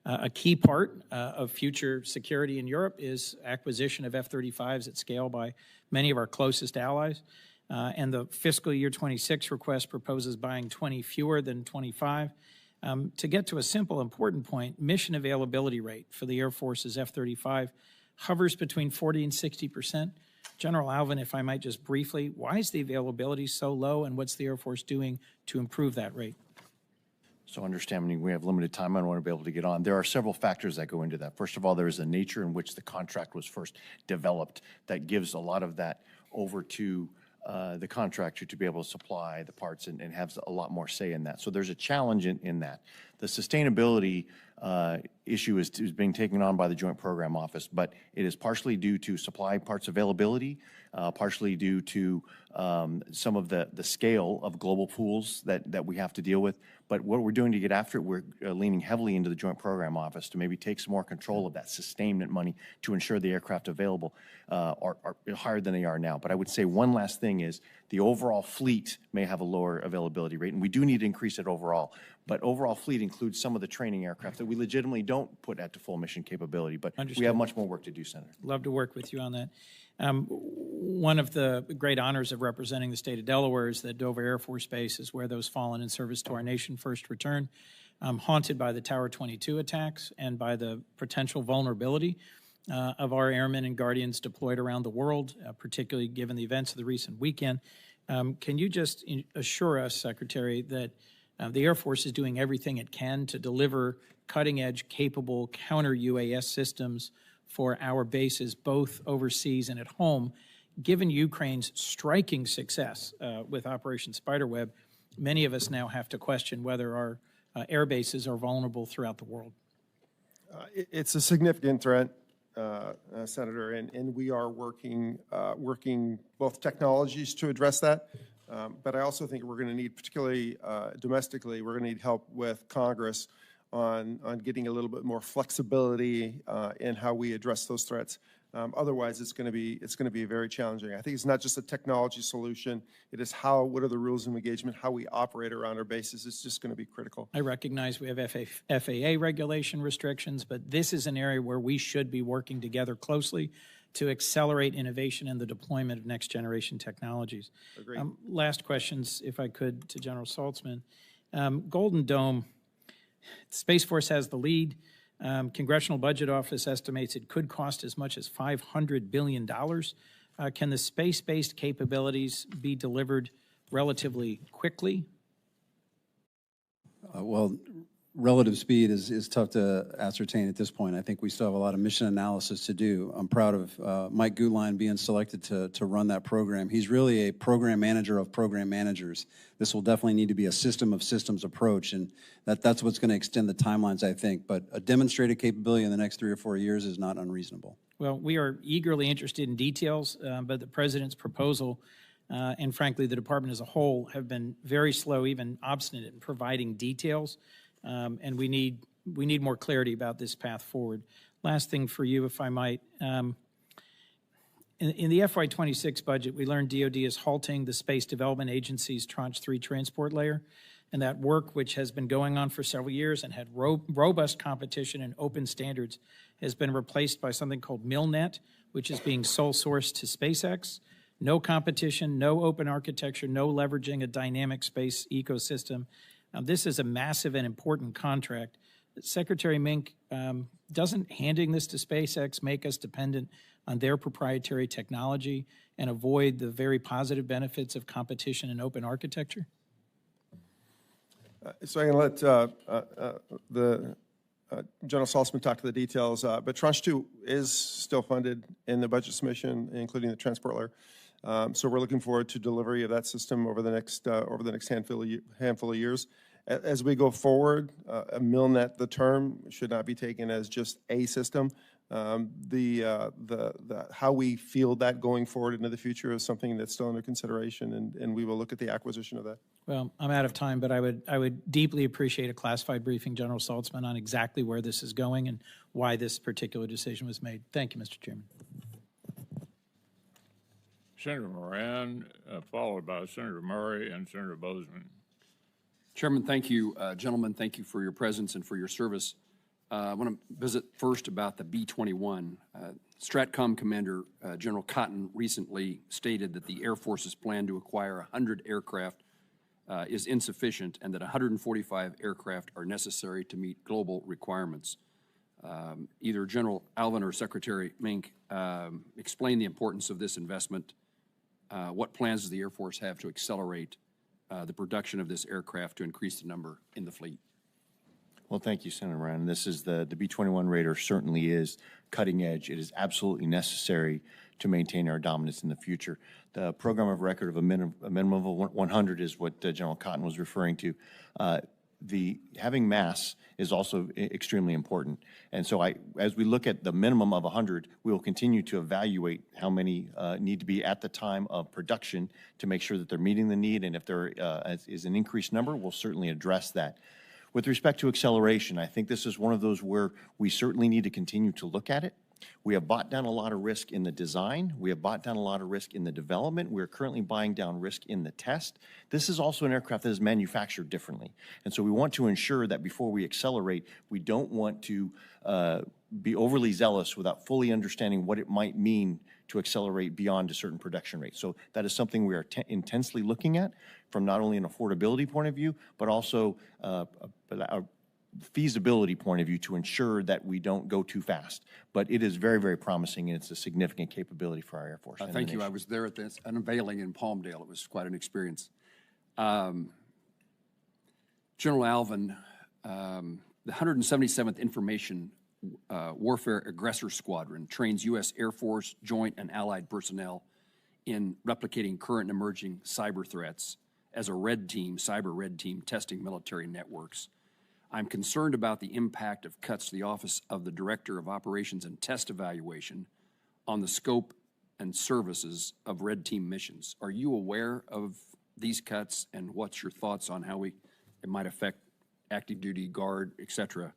A key part of future security in Europe is acquisition of F-35s at scale by many of our closest allies. And the fiscal year 26 request proposes buying 20 fewer than 25. To get to a simple, important point, mission availability rate for the Air Force's F-35 hovers between 40 and 60%. General Alvin, if I might just briefly, why is the availability so low, and what's the Air Force doing to improve that rate? So understanding we have limited time, I don't want to be able to get on. There are several factors that go into that. First of all, there is the nature in which the contract was first developed that gives a lot of that over to the contractor to be able to supply the parts and have a lot more say in that. So there's a challenge in that. The sustainability issue is being taken on by the Joint Program Office, but it is partially due to supply parts availability, partially due to some of the scale of global pools that we have to deal with. But what we're doing to get after it, we're leaning heavily into the Joint Program Office to maybe take some more control of that sustainment money to ensure the aircraft available are higher than they are now. But I would say one last thing is the overall fleet may have a lower availability rate, and we do need to increase it overall. But overall fleet includes some of the training aircraft that we legitimately don't put at the full mission capability. But we have much more work to do, Senator. Love to work with you on that. One of the great honors of representing the state of Delaware is that Dover Air Force Base is where those fallen in service to our nation first returned. I'm haunted by the Tower 22 attacks and by the potential vulnerability of our airmen and guardians deployed around the world, particularly given the events of the recent weekend. Can you just assure us, Secretary, that the Air Force is doing everything it can to deliver cutting-edge, capable counter-UAS systems for our bases, both overseas and at home? Given Ukraine's striking success with Operation Spiderweb, many of us now have to question whether our air bases are vulnerable throughout the world. It's a significant threat, Senator, and we are working both technologies to address that. But I also think we're going to need, particularly domestically, we're going to need help with Congress on getting a little bit more flexibility in how we address those threats. Otherwise, it's going to be very challenging. I think it's not just a technology solution. It is what are the rules of engagement, how we operate around our bases. It's just going to be critical. I recognize we have FAA regulation restrictions, but this is an area where we should be working together closely to accelerate innovation and the deployment of next-generation technologies. Agreed. Last questions, if I could, to General Saltzman. Golden Dome, Space Force has the lead. Congressional Budget Office estimates it could cost as much as $500 billion. Can the space-based capabilities be delivered relatively quickly? Well, relative speed is tough to ascertain at this point. I think we still have a lot of mission analysis to do. I'm proud of Mike Gutlein being selected to run that program. He's really a program manager of program managers. This will definitely need to be a system of systems approach, and that's what's going to extend the timelines, I think. But a demonstrated capability in the next 3 or 4 years is not unreasonable. Well, we are eagerly interested in details, but the President's proposal and frankly, the Department as a whole have been very slow, even obstinate in providing details. And we need more clarity about this path forward. Last thing for you, if I might. In the FY26 budget, we learned DOD is halting the Space Development Agency's Tranche 3 transport layer. And that work, which has been going on for several years and had robust competition and open standards, has been replaced by something called MILNET, which is being sole sourced to SpaceX. No competition, no open architecture, no leveraging a dynamic space ecosystem. This is a massive and important contract. Secretary Mink, doesn't handing this to SpaceX make us dependent on their proprietary technology and avoid the very positive benefits of competition and open architecture? So I can let the General Saltzman talk to the details, but Tranche 2 is still funded in the budget submission, including the transport layer. So we're looking forward to delivery of that system over the next handful of years. As we go forward, a MILNET, the term, should not be taken as just a system. How we field that going forward into the future is something that's still under consideration, and we will look at the acquisition of that. Well, I'm out of time, but I would deeply appreciate a classified briefing, General Saltzman, on exactly where this is going and why this particular decision was made. Thank you, Mr. Chairman. Senator Moran, followed by Senator Murray and Senator Bozeman. Chairman, thank you. Gentlemen, thank you for your presence and for your service. I want to visit first about the B-21. STRATCOM Commander General Cotton recently stated that the Air Force's plan to acquire 100 aircraft is insufficient and that 145 aircraft are necessary to meet global requirements. Either General Alvin or Secretary Mink explain the importance of this investment. What plans does the Air Force have to accelerate the production of this aircraft to increase the number in the fleet? Well, thank you, Senator Ryan. This is the B-21 Raider certainly is cutting edge. It is absolutely necessary to maintain our dominance in the future. The program of record of a minimum of 100 is what General Cotton was referring to. Having mass is also extremely important. And so as we look at the minimum of 100, we will continue to evaluate how many need to be at the time of production to make sure that they're meeting the need. And if there is an increased number, we'll certainly address that. With respect to acceleration, I think this is one of those where we certainly need to continue to look at it. We have bought down a lot of risk in the design. We have bought down a lot of risk in the development. We're currently buying down risk in the test. This is also an aircraft that is manufactured differently. And so we want to ensure that before we accelerate, we don't want to be overly zealous without fully understanding what it might mean to accelerate beyond a certain production rate. So that is something we are intensely looking at from not only an affordability point of view, but also a feasibility point of view to ensure that we don't go too fast. But it is very, very promising, and it's a significant capability for our Air Force. Thank you. I was there at this unveiling in Palmdale. It was quite an experience. General Alvin, the 177th Information Warfare Aggressor Squadron trains U.S. Air Force, joint and allied personnel in replicating current and emerging cyber threats as a red team, cyber red team, testing military networks. I'm concerned about the impact of cuts to the Office of the Director of Operations and Test Evaluation on the scope and services of red team missions. Are you aware of these cuts, and what's your thoughts on how it might affect active duty, guard, et cetera,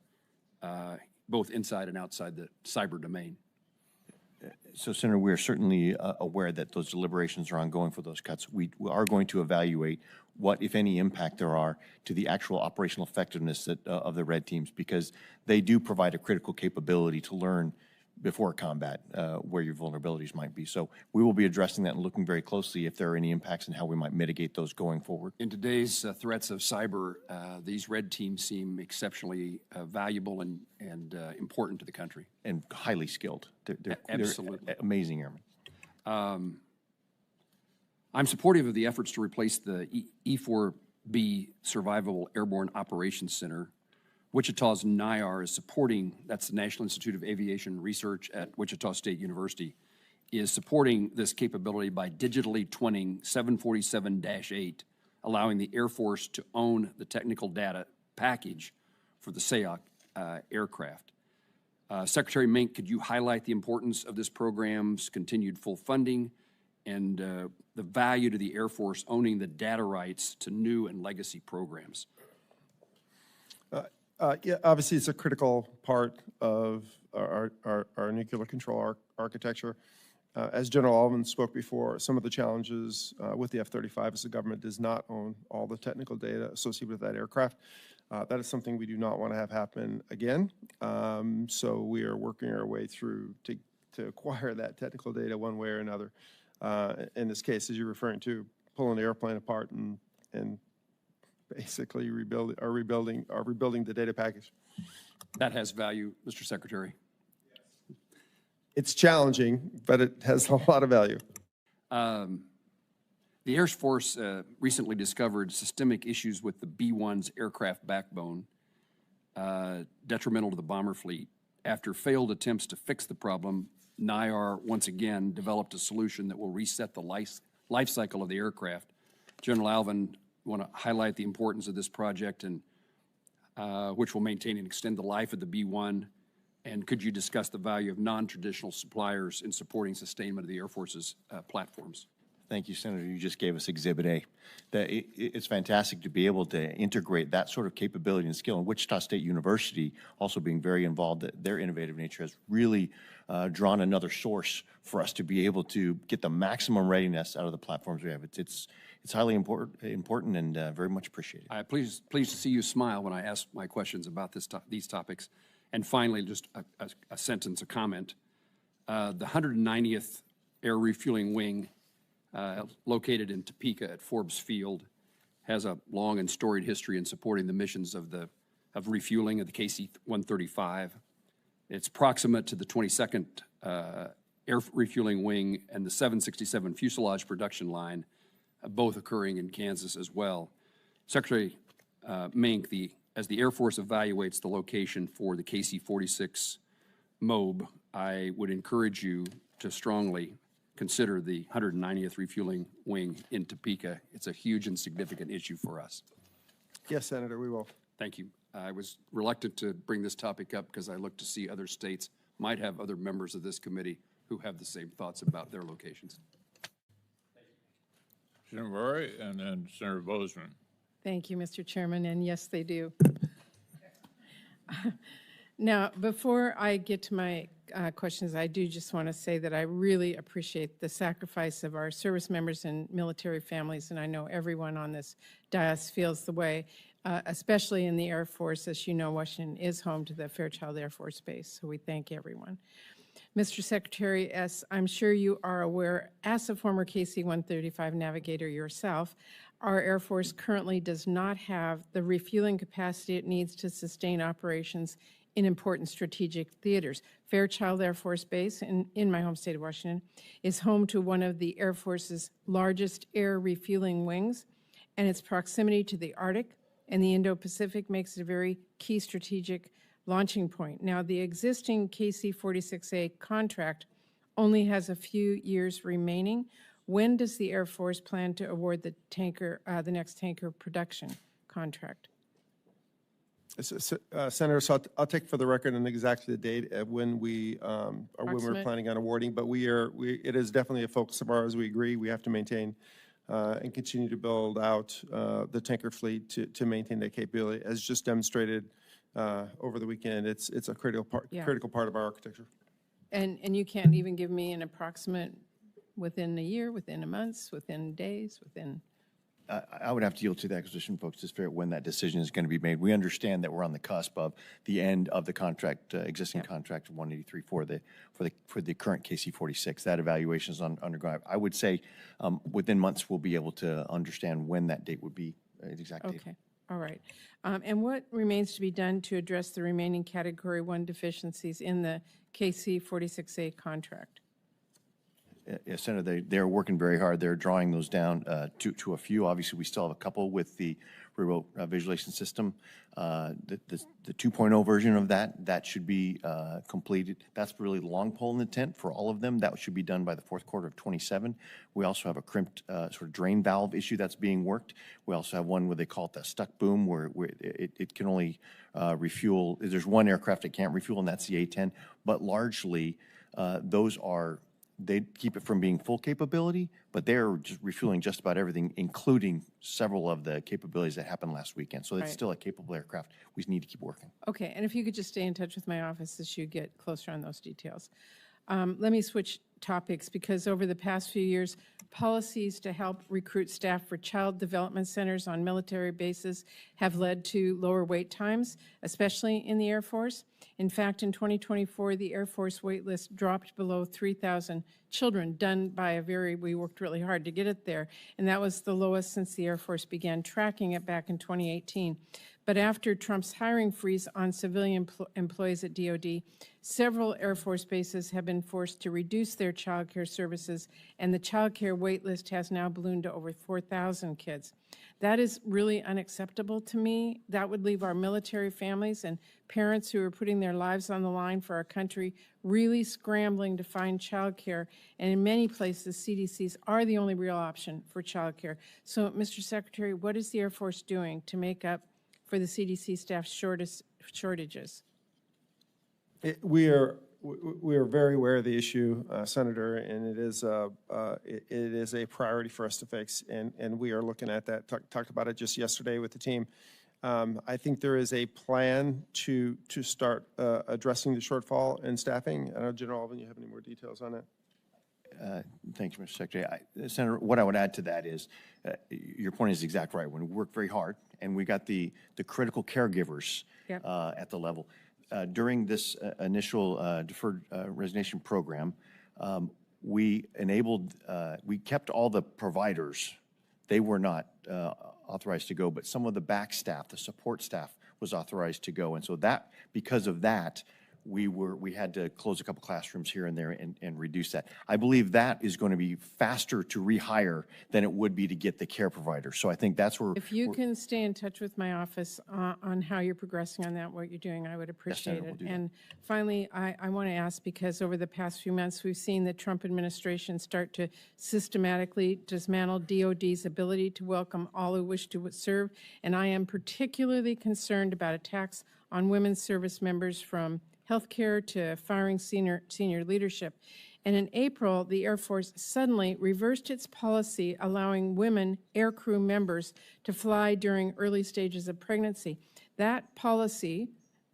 both inside and outside the cyber domain? So, Senator, we are certainly aware that those deliberations are ongoing for those cuts. We are going to evaluate what, if any, impact there are to the actual operational effectiveness of the red teams, because they do provide a critical capability to learn before combat where your vulnerabilities might be. So we will be addressing that and looking very closely if there are any impacts and how we might mitigate those going forward. In today's threats of cyber, these red teams seem exceptionally valuable and important to the country. And highly skilled. They're absolutely amazing airmen. I'm supportive of the efforts to replace the E-4B Survivable Airborne Operations Center Wichita's NIAR is supporting, that's the National Institute of Aviation Research at Wichita State University, is supporting this capability by digitally twinning 747-8, allowing the Air Force to own the technical data package for the SAOC aircraft. Secretary Mink, could you highlight the importance of this program's continued full funding and the value to the Air Force owning the data rights to new and legacy programs? Yeah, obviously, it's a critical part of our nuclear control architecture. As General Alvin spoke before, some of the challenges with the F-35 is the government does not own all the technical data associated with that aircraft. That is something we do not want to have happen again. So we are working our way through to acquire that technical data one way or another. In this case, as you're referring to, pulling the airplane apart and basically rebuilding the data package. That has value, Mr. Secretary. It's challenging, but it has a lot of value. The Air Force recently discovered systemic issues with the B-1's aircraft backbone, detrimental to the bomber fleet. After failed attempts to fix the problem, NIAR once again developed a solution that will reset the life cycle of the aircraft. General Alvin, want to highlight the importance of this project and which will maintain and extend the life of the B-1. And could you discuss the value of non-traditional suppliers in supporting sustainment of the Air Force's platforms? Thank you, Senator. You just gave us Exhibit A. It's fantastic to be able to integrate that sort of capability and skill. And Wichita State University, also being very involved, their innovative nature has really drawn another source for us to be able to get the maximum readiness out of the platforms we have. It's highly important and very much appreciated. I'm pleased to see you smile when I ask my questions about these topics. And finally, just a sentence, a comment. The 190th Air Refueling Wing, located in Topeka at Forbes Field, has a long and storied history in supporting the missions of refueling of the KC-135. It's proximate to the 22nd Air Refueling Wing and the 767 fuselage production line, both occurring in Kansas as well. Secretary Mink, as the Air Force evaluates the location for the KC-46 MOB, I would encourage you to strongly consider the 190th Refueling Wing in Topeka. It's a huge and significant issue for us. Yes, Senator, we will. Thank you. I was reluctant to bring this topic up because I look to see other states might have other members of this committee who have the same thoughts about their locations. Senator Murray and then Senator Bozeman. Thank you, Mr. Chairman, and yes, they do. Now, before I get to my questions, I do just want to say that I really appreciate the sacrifice of our service members and military families, and I know everyone on this dais feels the way, especially in the Air Force. As you know, Washington is home to the Fairchild Air Force Base, so we thank everyone. Mr. Secretary, as I'm sure you are aware, as a former KC-135 navigator yourself, our Air Force currently does not have the refueling capacity it needs to sustain operations in important strategic theaters. Fairchild Air Force Base in my home state of Washington is home to one of the Air Force's largest air refueling wings, and its proximity to the Arctic and the Indo-Pacific makes it a very key strategic launching point. Now, the existing KC-46A contract only has a few years remaining. When does the Air Force plan to award the next tanker production contract? Senator, so I'll take for the record and exactly the date of when we're planning on awarding, but it is definitely a focus of ours. We agree we have to maintain and continue to build out the tanker fleet to maintain that capability. As just demonstrated over the weekend, it's a critical part of our architecture. And you can't even give me an approximate within a year, within a month, within days, within? I would have to yield to the acquisition folks to figure out when that decision is going to be made. We understand that we're on the cusp of the end of the contract, existing contract 183 for the current KC-46. That evaluation is undergoing. I would say within months we'll be able to understand when that date would be, the exact date. Okay, all right. And what remains to be done to address the remaining Category 1 deficiencies in the KC-46A contract? Senator, they're working very hard. They're drawing those down to a few. Obviously, we still have a couple with the remote visualization system. The 2.0 version of that should be completed. That's really the long pole in the tent for all of them. That should be done by the fourth quarter of 27. We also have a crimped sort of drain valve issue that's being worked. We also have one where they call it the stuck boom, where it can only refuel. There's one aircraft that can't refuel, and that's the A-10. But largely, those are, they keep it from being full capability, but they're just refueling just about everything, including several of the capabilities that happened last weekend. So it's Right. still a capable aircraft. We just need to keep working. Okay, and if you could just stay in touch with my office as you get closer on those details. Let me switch topics, because over the past few years, policies to help recruit staff for child development centers on military bases have led to lower wait times, especially in the Air Force. In fact, in 2024, the Air Force wait list dropped below 3,000 children, done by we worked really hard to get it there, and that was the lowest since the Air Force began tracking it back in 2018. But after Trump's hiring freeze on civilian employees at DoD, several Air Force bases have been forced to reduce their child care services, and the child care wait list has now ballooned to over 4,000 kids. That is really unacceptable to me. That would leave our military families and parents who are putting their lives on the line for our country really scrambling to find child care. And in many places, CDCs are the only real option for child care. So, Mr. Secretary, what is the Air Force doing to make up for the CDC staff shortages? We are very aware of the issue, Senator, and it is a priority for us to fix, and we are looking at that. Talked about it just yesterday with the team. I think there is a plan to start addressing the shortfall in staffing. I don't know, General Alvin, you have any more details on it? Thank you, Mr. Secretary. Senator, what I would add to that is your point is exactly right. When we work very hard and we got the critical caregivers Yep. at the level. During this initial deferred resignation program, we kept all the providers. They were not authorized to go, but some of the back staff, the support staff, was authorized to go. And so that, because of that, we had to close a couple classrooms here and there and reduce that. I believe that is going to be faster to rehire than it would be to get the care provider. So I think that's where. If you can stay in touch with my office on how you're progressing on that, what you're doing, I would appreciate Senator, we'll it. do that. And finally, I want to ask, because over the past few months, we've seen the Trump administration start to systematically dismantle DOD's ability to welcome all who wish to serve, and I am particularly concerned about attacks on women's service members, from healthcare to firing senior leadership. And in April, the Air Force suddenly reversed its policy allowing women aircrew members to fly during early stages of pregnancy. That policy,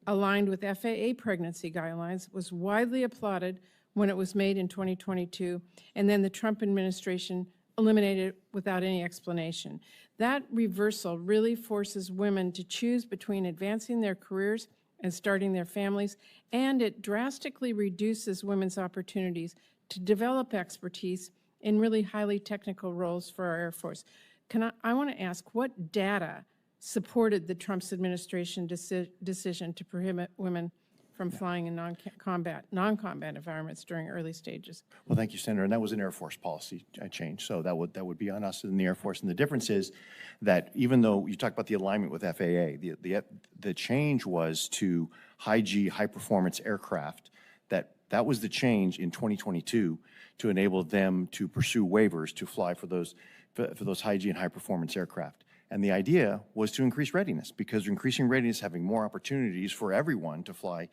aligned with FAA pregnancy guidelines, was widely applauded when it was made in 2022, and then the Trump administration eliminated it without any explanation. That reversal really forces women to choose between advancing their careers and starting their families, and it drastically reduces women's opportunities to develop expertise in really highly technical roles for our Air Force. I want to ask, what data supported the Trump's administration decision to prohibit women from flying in non-combat environments during early stages? Well, thank you, Senator. And that was an Air Force policy change. So that would be on us in the Air Force. And the difference is that even though you talk about the alignment with FAA, the change was to high-G, high-performance aircraft. That was the change in 2022 to enable them to pursue waivers to fly for those high-G and high-performance aircraft. And the idea was to increase readiness, because increasing readiness, having more opportunities for everyone to fly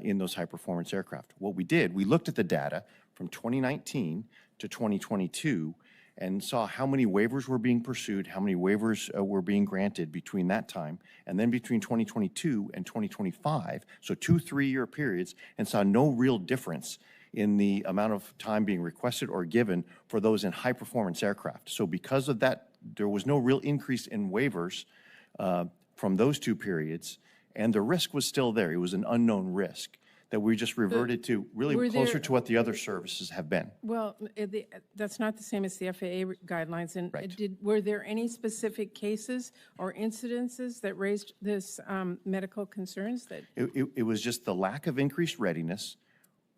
in those high-performance aircraft. What we did, we looked at the data from 2019 to 2022 and saw how many waivers were being pursued, how many waivers were being granted between that time, and then between 2022 and 2025, so 2 3-year periods, and saw no real difference in the amount of time being requested or given for those in high-performance aircraft. So because of that, there was no real increase in waivers from those 2 periods, and the risk was still there. It was an unknown risk that we just reverted to really closer to what the other services have been. Well, that's not the same as the FAA guidelines. And Right. Were there any specific cases or incidences that raised this medical concerns? It was just the lack of increased readiness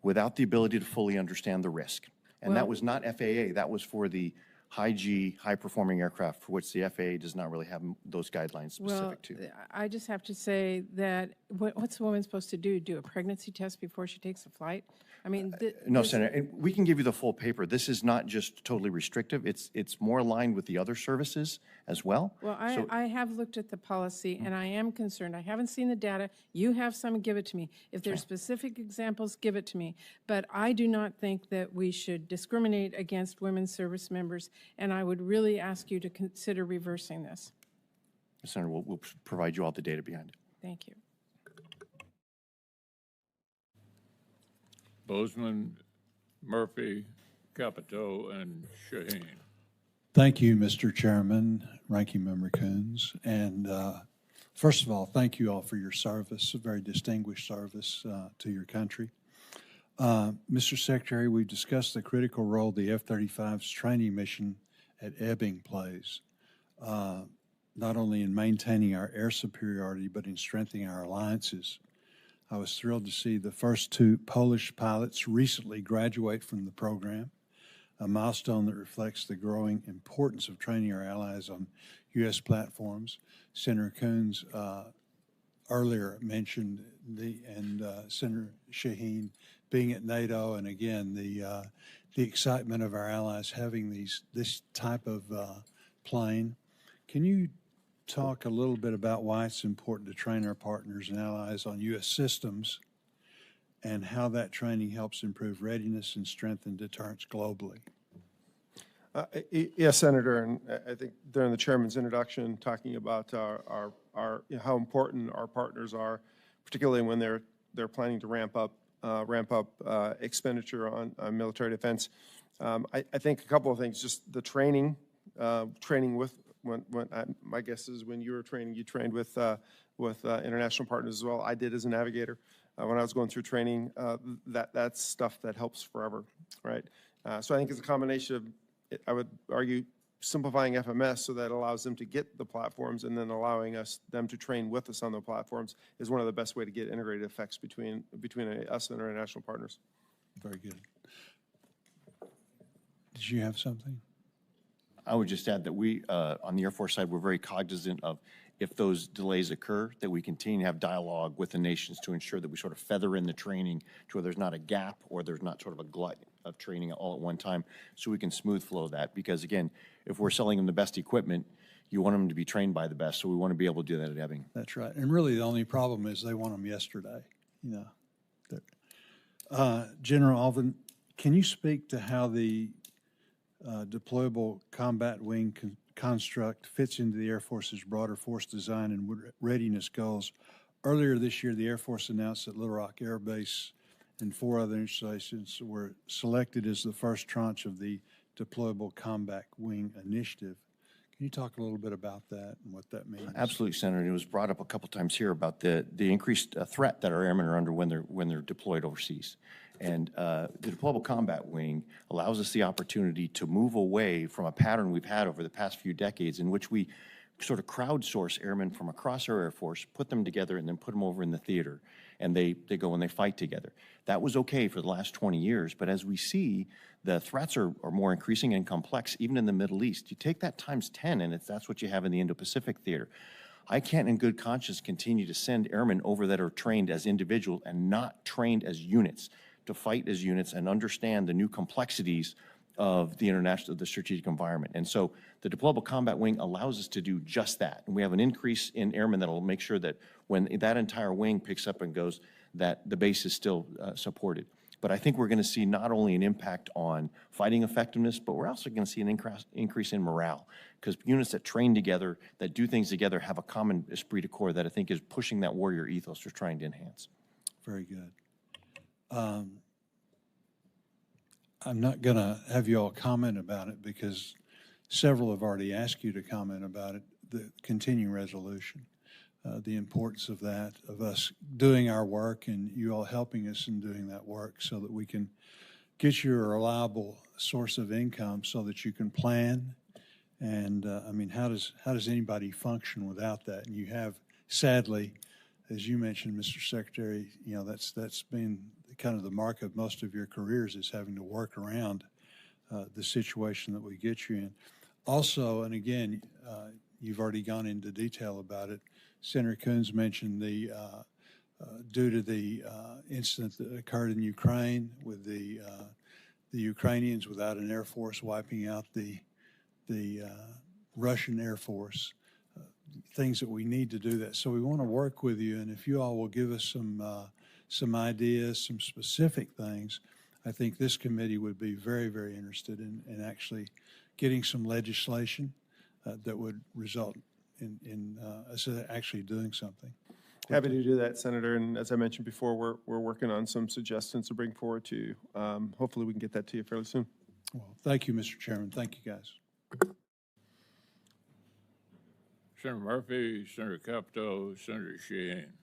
without the ability to fully understand the risk. And that was not FAA, that was for the high G, high-performing aircraft, for which the FAA does not really have those guidelines specific to. I just have to say that what's a woman supposed to do? Do a pregnancy test before she takes a flight? I mean, No, Senator, and we can give you the full paper. This is not just totally restrictive. It's more aligned with the other services as well. Well, I have looked at the policy, and I am concerned. I haven't seen the data. You have some, give it to me. If there's specific examples, give it to me. But I do not think that we should discriminate against women service members, and I would really ask you to consider reversing this. Senator, we'll provide you all the data behind it. Thank you. Bozeman, Murphy, Capito, and Shaheen. Thank you, Mr. Chairman, Ranking Member Coons. And first of all, thank you all for your service, a very distinguished service to your country. Mr. Secretary, we've discussed the critical role the F-35's training mission at Ebbing plays, not only in maintaining our air superiority, but in strengthening our alliances. I was thrilled to see the first 2 Polish pilots recently graduate from the program, a milestone that reflects the growing importance of training our allies on U.S. platforms. Senator Coons earlier mentioned Senator Shaheen being at NATO, and again, the excitement of our allies having this type of plane. Can you talk a little bit about why it's important to train our partners and allies on U.S. systems and how that training helps improve readiness and strengthen deterrence globally? Yes, Senator, and I think during the chairman's introduction, talking about our how important our partners are, particularly when they're planning to ramp up expenditure on military defense. I think a couple of things, just the training with. My guess is when you were training, you trained with international partners as well. I did as a navigator. When I was going through training, that's stuff that helps forever, right? So I think it's a combination of, I would argue, simplifying FMS so that allows them to get the platforms and then allowing them to train with us on the platforms is one of the best way to get integrated effects between us and our international partners. Very good. Did you have something? I would just add that we, on the Air Force side, we're very cognizant of if those delays occur, that we continue to have dialogue with the nations to ensure that we sort of feather in the training to where there's not a gap or there's not sort of a glut of training all at one time, so we can smooth flow that. Because again, if we're selling them the best equipment, you want them to be trained by the best, so we want to be able to do that at Ebbing. That's right. And really the only problem is they want them yesterday, you know. General Alvin, can you speak to how the deployable combat wing construct fits into the Air Force's broader force design and readiness goals? Earlier this year, the Air Force announced that Little Rock Air Base and 4 other installations were selected as the first tranche of the deployable combat wing initiative. Can you talk a little bit about that and what that means? Absolutely, Senator. It was brought up a couple times here about the increased threat that our airmen are under when they're deployed overseas. And the deployable combat wing allows us the opportunity to move away from a pattern we've had over the past few decades in which we sort of crowdsource airmen from across our Air Force, put them together, and then put them over in the theater. And they go and they fight together. That was okay for the last 20 years, but as we see, the threats are more increasing and complex, even in the Middle East. You take that times 10, and that's what you have in the Indo-Pacific theater. I can't in good conscience continue to send airmen over that are trained as individuals and not trained as units, to fight as units and understand the new complexities of the strategic environment. And so the deployable combat wing allows us to do just that. And we have an increase in airmen that will make sure that when that entire wing picks up and goes, that the base is still supported. But I think we're going to see not only an impact on fighting effectiveness, but we're also going to see an increase in morale, because units that train together, that do things together, have a common esprit de corps that I think is pushing that warrior ethos we're trying to enhance. Very good. I'm not going to have you all comment about it because several have already asked you to comment about it, the continuing resolution, the importance of that, of us doing our work and you all helping us in doing that work so that we can get you a reliable source of income so that you can plan. And I mean, how does anybody function without that? And you have, sadly, as you mentioned, Mr. Secretary, you know, that's been kind of the mark of most of your careers, is having to work around the situation that we get you in. Also, and again, you've already gone into detail about it. Senator Coons mentioned the due to the incident that occurred in Ukraine with the Ukrainians without an air force wiping out the Russian Air Force, things that we need to do that. So we want to work with you, and if you all will give us some ideas, some specific things, I think this committee would be very, very interested in actually getting some legislation that would result in us actually doing something. Happy to do that, Senator. And as I mentioned before, we're working on some suggestions to bring forward to you. Hopefully we can get that to you fairly soon. Well, thank you, Mr. Chairman. Thank you, guys. Senator Murphy, Senator Capito, Senator Sheehan.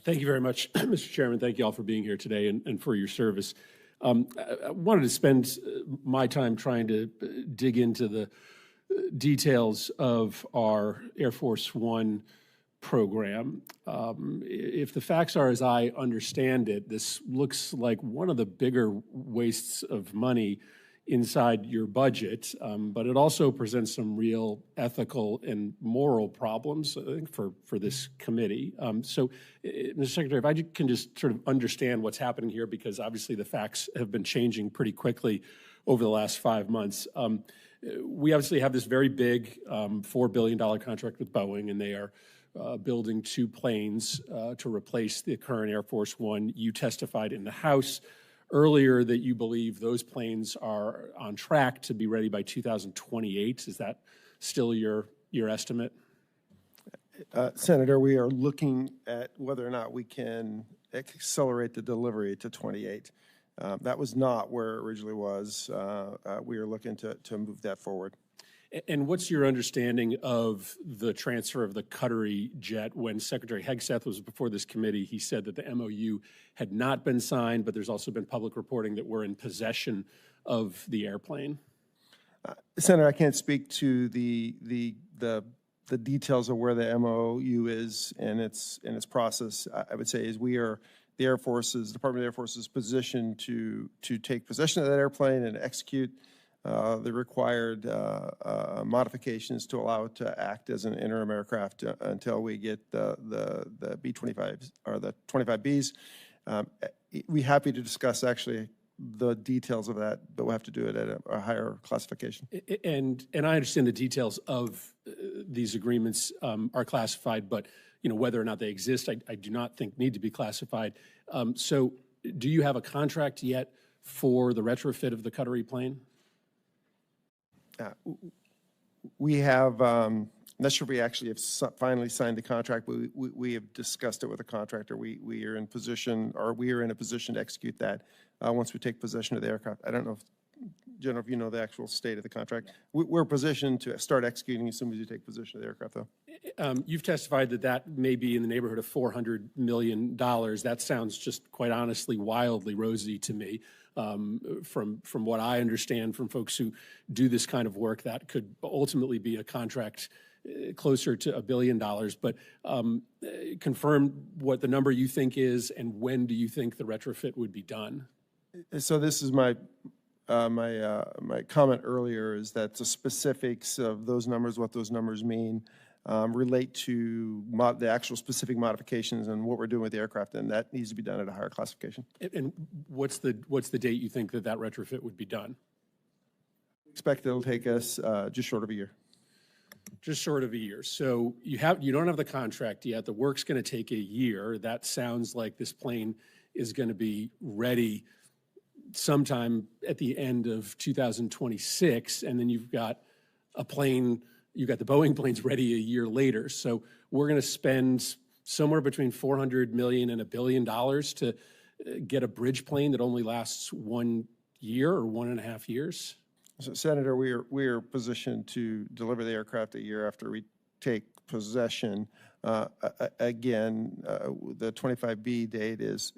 Thank you very much, Mr. Chairman. Thank you all for being here today and for your service. I wanted to spend my time trying to dig into the details of our Air Force One program. If the facts are as I understand it, this looks like one of the bigger wastes of money inside your budget, but it also presents some real ethical and moral problems, I think, for this committee. So, Mr. Secretary, if I can just sort of understand what's happening here, because obviously the facts have been changing pretty quickly over the last 5 months. We obviously have this very big $4 billion contract with Boeing, and they are building 2 planes to replace the current Air Force One. You testified in the House earlier that you believe those planes are on track to be ready by 2028. Is that still your estimate? Senator, we are looking at whether or not we can accelerate the delivery to 28. That was not where it originally was. We are looking to move that forward. And what's your understanding of the transfer of the Qatari jet? When Secretary Hegseth was before this committee, he said that the MOU had not been signed, but there's also been public reporting that we're in possession of the airplane. Senator, I can't speak to the details of where the MOU is and its process. I would say is we are the Air Force's Department of Air Force's position to take possession of that airplane and execute the required modifications to allow it to act as an interim aircraft until we get the B-25s or the 25Bs. We're happy to discuss actually the details of that, but we'll have to do it at a higher classification. And I understand the details of these agreements are classified, but whether or not they exist, I do not think need to be classified. So do you have a contract yet for the retrofit of the Qatari plane? We have, I'm not sure if we actually have finally signed the contract, but we have discussed it with the contractor. We are in position, or we are in a position to execute that once we take possession of the aircraft. I don't know, General, if you know the actual state of the contract. We're positioned to start executing as soon as you take possession of the aircraft, though. You've testified that may be in the neighborhood of $400 million. That sounds just quite honestly wildly rosy to me. From what I understand from folks who do this kind of work, that could ultimately be a contract closer to $1 billion. But confirm what the number you think is, and when do you think the retrofit would be done? So this is my comment earlier, is that the specifics of those numbers, what those numbers mean, relate to the actual specific modifications and what we're doing with the aircraft, and that needs to be done at a higher classification. And what's the date you think that retrofit would be done? Expect it'll take us just short of a year. Just short of a year. So you don't have the contract yet. The work's going to take a year. That sounds like this plane is going to be ready sometime at the end of 2026, and then you've got a plane. You got the Boeing planes ready a year later. So we're going to spend somewhere between $400 million and $1 billion to get a bridge plane that only lasts 1 year or 1.5 years. So, Senator, we are positioned to deliver the aircraft a year after we take possession. Again, the 25B date is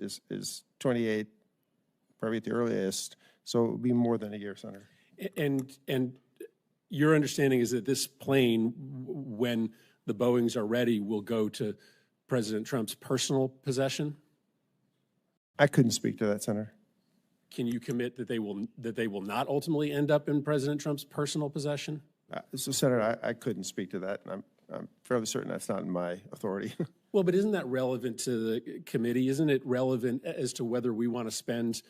28, probably at the earliest. So it would be more than a year, Senator. And your understanding is that this plane, when the Boeings are ready, will go to President Trump's personal possession? I couldn't speak to that, Senator. can you commit that they will not ultimately end up in President Trump's personal possession? So, Senator, I couldn't speak to that, and I'm fairly certain that's not in my authority. Well, but isn't that relevant to the committee? Isn't it relevant as to whether we want to spend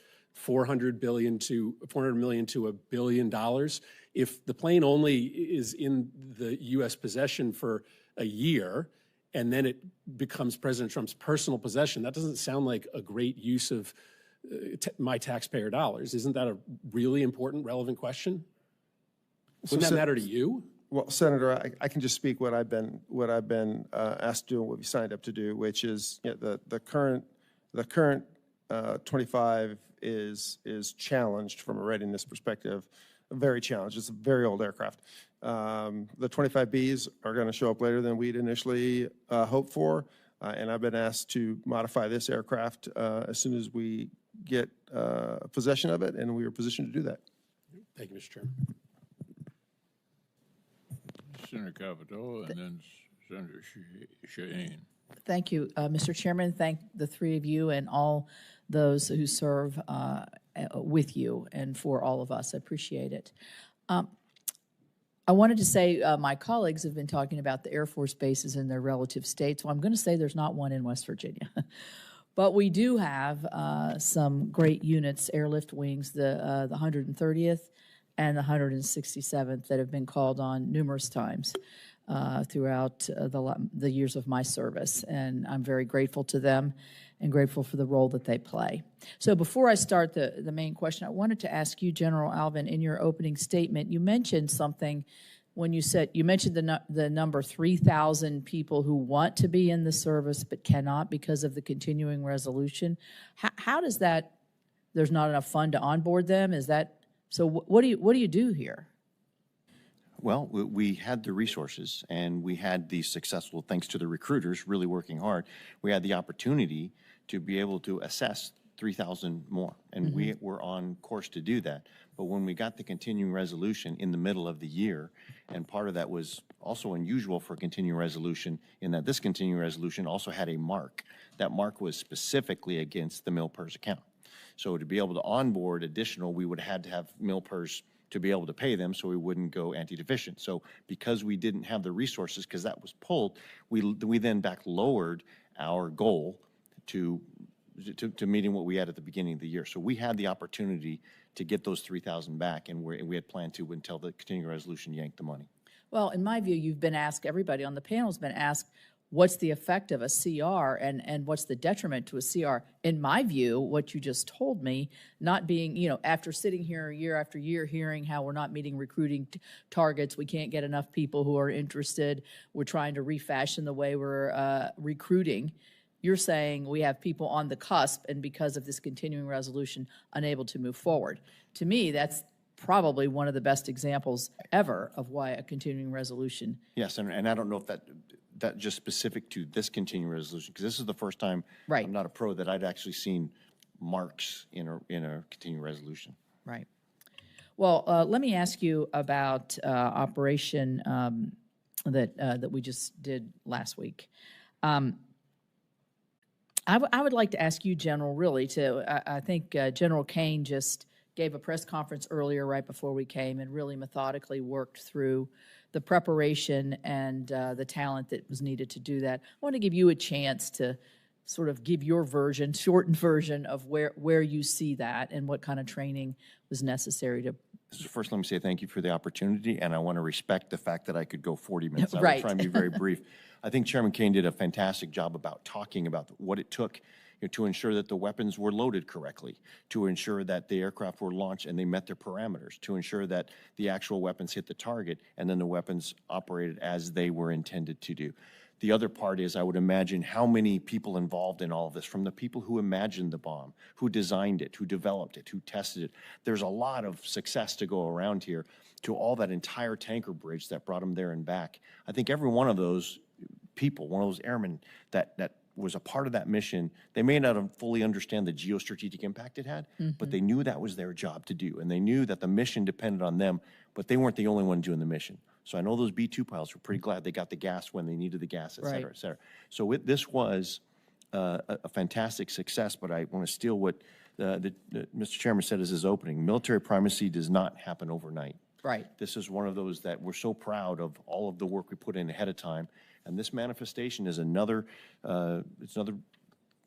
$400 million to $1 billion? If the plane only is in the U.S. possession for a year and then it becomes President Trump's personal possession, that doesn't sound like a great use of my taxpayer dollars. Isn't that a really important, relevant question? Wouldn't that matter to you? Well, Senator, I can just speak what I've been asked to do and what we signed up to do, which is, you know, the current 25 is challenged from a readiness perspective, very challenged. It's a very old aircraft. The 25Bs are going to show up later than we'd initially hoped for, and I've been asked to modify this aircraft as soon as we get possession of it, and we are positioned to do that. Thank you, Mr. Chairman. Senator Capito, and then Senator Shaheen. Thank you, Mr. Chairman. Thank the three of you and all those who serve with you and for all of us. I appreciate it. I wanted to say my colleagues have been talking about the Air Force bases in their relative states. So I'm going to say there's not one in West Virginia. But we do have some great units, airlift wings, the 130th and the 167th that have been called on numerous times throughout the years of my service. And I'm very grateful to them and grateful for the role that they play. So before I start the main question, I wanted to ask you, General Alvin, in your opening statement, you mentioned something when you mentioned the number 3,000 people who want to be in the service but cannot because of the continuing resolution. How does that, there's not enough fund to onboard them? Is that, so what do you do here? Well, we had the resources and we had the successful, thanks to the recruiters really working hard, we had the opportunity to be able to assess 3,000 more. And we were on course to do that. But when we got the continuing resolution in the middle of the year, and part of that was also unusual for a continuing resolution in that this continuing resolution also had a mark. That mark was specifically against the MilPERS account. So to be able to onboard additional, we would have had to have MilPERS to be able to pay them so we wouldn't go anti-deficient. So because we didn't have the resources, because that was pulled, we then back lowered our goal to meeting what we had at the beginning of the year. So we had the opportunity to get those 3,000 back, and we had planned to until the continuing resolution yanked the money. Well, in my view, you've been asked, everybody on the panel has been asked, what's the effect of a CR and what's the detriment to a CR? In my view, what you just told me, not being, you know, after sitting here year after year hearing how we're not meeting recruiting targets, we can't get enough people who are interested, we're trying to refashion the way we're recruiting. You're saying we have people on the cusp and because of this continuing resolution, unable to move forward. To me, that's probably one of the best examples ever of why a continuing resolution. Yes, and I don't know if that just specific to this continuing resolution, because this is the first time Right. I'm not a pro that I'd actually seen marks in a continuing resolution. Right. Well, let me ask you about operation that we just did last week. I would like to ask you, General, really, I think General Kane just gave a press conference earlier right before we came and really methodically worked through the preparation and the talent that was needed to do that. I want to give you a chance to sort of give your version, shortened version of where you see that and what kind of training was necessary to. So first, let me say thank you for the opportunity, and I want to respect the fact that I could go 40 minutes. I Right. will try and be very brief. I think Chairman Kane did a fantastic job about talking about what it took to ensure that the weapons were loaded correctly, to ensure that the aircraft were launched and they met their parameters, to ensure that the actual weapons hit the target and then the weapons operated as they were intended to do. The other part is, I would imagine, how many people involved in all of this, from the people who imagined the bomb, who designed it, who developed it, who tested it. There's a lot of success to go around here, to all that entire tanker bridge that brought them there and back. I think every one of those people, one of those airmen that was a part of that mission, they may not fully understand the geostrategic impact it had, but they knew that was their job to do, and they knew that the mission depended on them, but they weren't the only one doing the mission. So I know those B-2 pilots were pretty glad they got the gas when they needed the gas, et cetera, Right. et cetera. So this was a fantastic success, but I want to steal what Mr. Chairman said as his opening, military primacy does not happen overnight. Right. This is one of those that we're so proud of all of the work we put in ahead of time. And this manifestation is another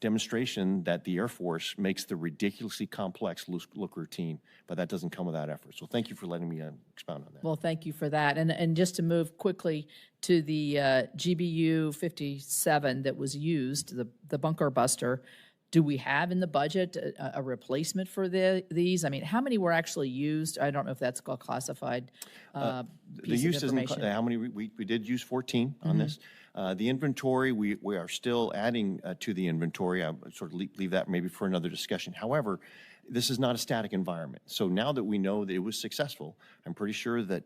demonstration that the Air Force makes the ridiculously complex look routine, but that doesn't come without effort. So thank you for letting me expound on that. Well, thank you for that. And just to move quickly to the GBU 57 that was used, the bunker buster, do we have in the budget a replacement for these? I mean, how many were actually used? I don't know if that's a classified The piece use of isn't, information. how many, we did use 14 on this. The inventory, we are still adding to the inventory. I would sort of leave that maybe for another discussion. However, this is not a static environment. So now that we know that it was successful, I'm pretty sure that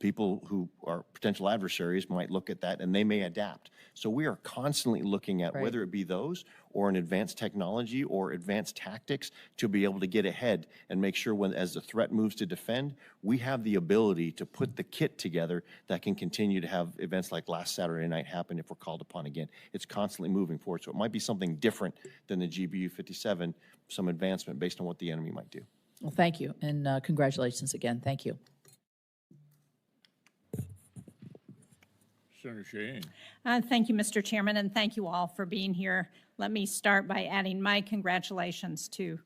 people who are potential adversaries might look at that and they may adapt. So we are constantly looking at whether it be those or an advanced technology or advanced tactics to be able to get ahead and make sure when, as the threat moves to defend, we have the ability to put the kit together that can continue to have events like last Saturday night happen if we're called upon again. It's constantly moving forward. So it might be something different than the GBU 57, some advancement based on what the enemy might do. Well, thank you, and congratulations again. Thank you. Senator Shaheen. Thank you, Mr. Chairman, and thank you all for being here. Let me start by adding my congratulations to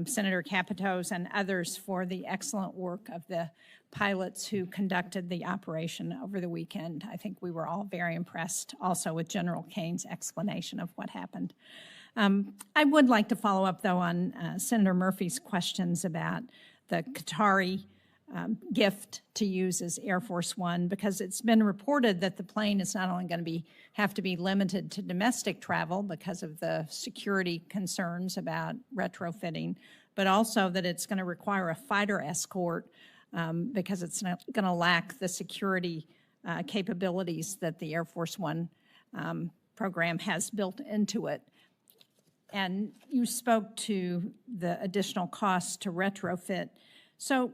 Senator Capitos and others for the excellent work of the pilots who conducted the operation over the weekend. I think we were all very impressed also with General Kane's explanation of what happened. I would like to follow up, though, on Senator Murphy's questions about the Qatari gift to use as Air Force One, because it's been reported that the plane is not only going to have to be limited to domestic travel because of the security concerns about retrofitting, but also that it's going to require a fighter escort because it's not going to lack the security capabilities that the Air Force One program has built into it. And you spoke to the additional costs to retrofit. So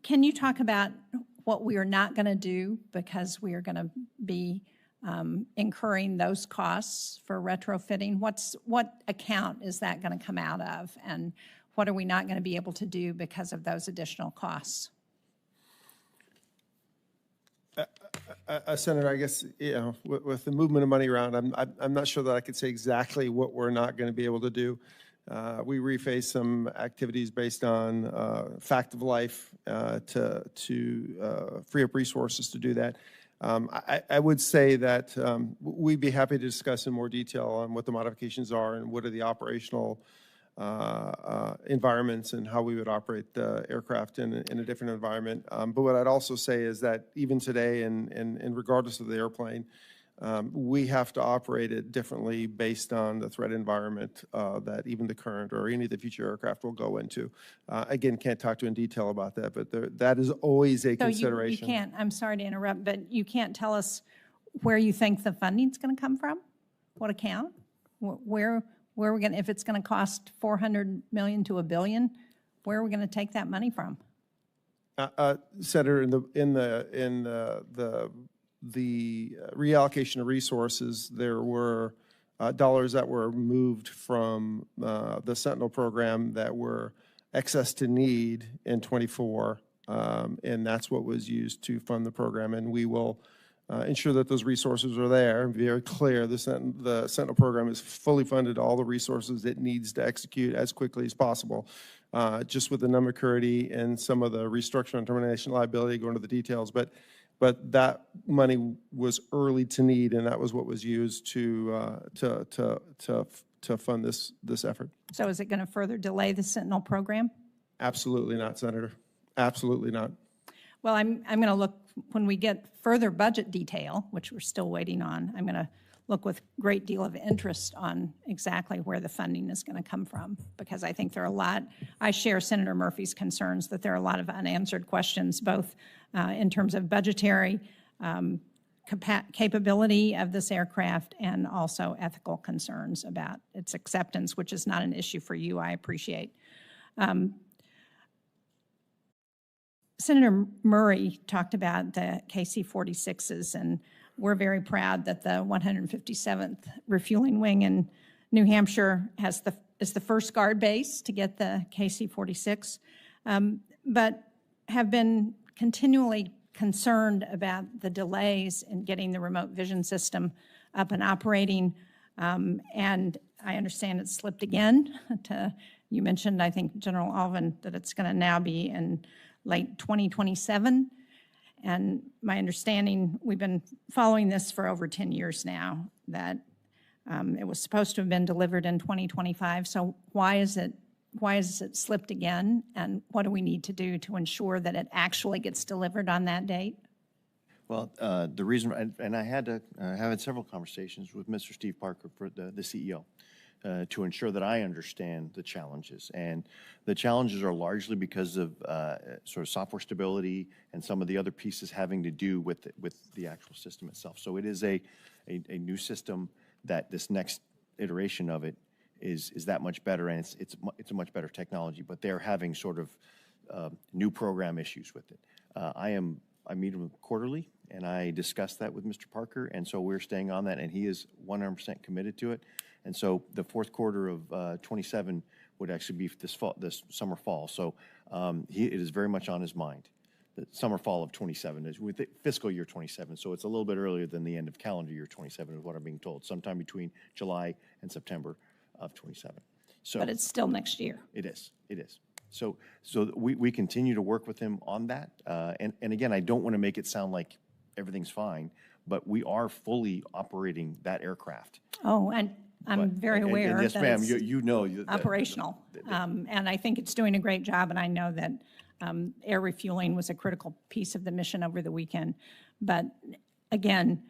can you talk about what we are not going to do because we are going to be incurring those costs for retrofitting? What account is that going to come out of? And what are we not going to be able to do because of those additional costs? Senator, I guess, you know, with the movement of money around, I'm not sure that I could say exactly what we're not going to be able to do. We rephase some activities based on fact of life to free up resources to do that. I would say that we'd be happy to discuss in more detail on what the modifications are and what are the operational environments and how we would operate the aircraft in a different environment. But what I'd also say is that even today, and regardless of the airplane, we have to operate it differently based on the threat environment that even the current or any of the future aircraft will go into. Again, can't talk to you in detail about that, but that is always a consideration. You can't, I'm sorry to interrupt, but you can't tell us where you think the funding's going to come from? What account? Where are we going to, if it's going to cost $400 million to $1 billion, where are we going to take that money from? Senator, in the reallocation of resources, there were dollars that were moved from the Sentinel program that were excess to need in '24, and that's what was used to fund the program. And we will ensure that those resources are there. Very clear, the Sentinel program is fully funded, all the resources it needs to execute as quickly as possible. Just with the number curity and some of the restructuring and termination liability, go into the details, but that money was early to need, and that was what was used to fund this effort. So is it going to further delay the Sentinel program? Absolutely not, Senator. Absolutely not. Well, I'm going to look, when we get further budget detail, which we're still waiting on, I'm going to look with great deal of interest on exactly where the funding is going to come from, because I think there are a lot, I share Senator Murphy's concerns that there are a lot of unanswered questions, both in terms of budgetary capability of this aircraft and also ethical concerns about its acceptance, which is not an issue for you, I appreciate. Senator Murray talked about the KC-46s, and we're very proud that the 157th Refueling Wing in New Hampshire has is the first guard base to get the KC-46, but have been continually concerned about the delays in getting the remote vision system up and operating. And I understand it's slipped again to, you mentioned, I think, General Alvin, that it's going to now be in late 2027. And my understanding, we've been following this for over 10 years now, that it was supposed to have been delivered in 2025. So why is it slipped again? And what do we need to do to ensure that it actually gets delivered on that date? Well, the reason, and I had several conversations with Mr. Steve Parker, for the CEO, to ensure that I understand the challenges. And the challenges are largely because of sort of software stability and some of the other pieces having to do with the actual system itself. So it is a new system that this next iteration of it is that much better, and it's a much better technology, but they're having sort of new program issues with it. I meet him quarterly, and I discuss that with Mr. Parker, and so we're staying on that, and he is 100% committed to it. And so the fourth quarter of 27 would actually be this summer fall. So it is very much on his mind. The summer fall of 27 is with fiscal year 27, so it's a little bit earlier than the end of calendar year 27 is what I'm being told, sometime between July and September of 27. So, but it's still next year. It is. So we continue to work with him on that. And again, I don't want to make it sound like everything's fine, but we are fully operating that aircraft. Oh, and I'm very aware and yes, that ma'am, it's you know operational. And I think it's doing a great job, and I know that air refueling was a critical piece of the mission over the weekend. But again,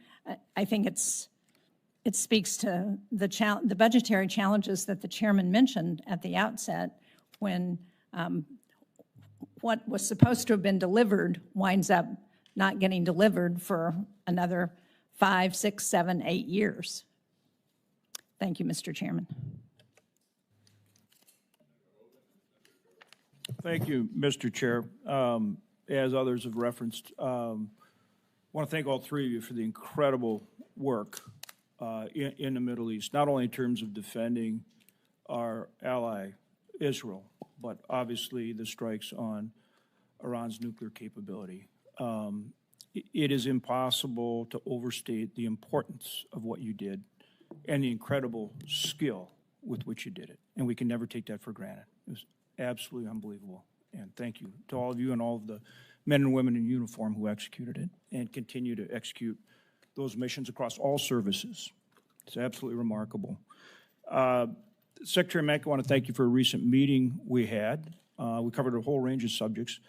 I think it speaks to the budgetary challenges that the chairman mentioned at the outset, when what was supposed to have been delivered winds up not getting delivered for another 5, 6, 7, 8 years. Thank you, Mr. Chairman. Thank you, Mr. Chair. As others have referenced, I want to thank all three of you for the incredible work in the Middle East, not only in terms of defending our ally, Israel, but obviously the strikes on Iran's nuclear capability. It is impossible to overstate the importance of what you did and the incredible skill with which you did it. And we can never take that for granted. It was absolutely unbelievable. And thank you to all of you and all of the men and women in uniform who executed it and continue to execute those missions across all services. It's absolutely remarkable. Secretary Menke, I want to thank you for a recent meeting we had. We covered a whole range of subjects,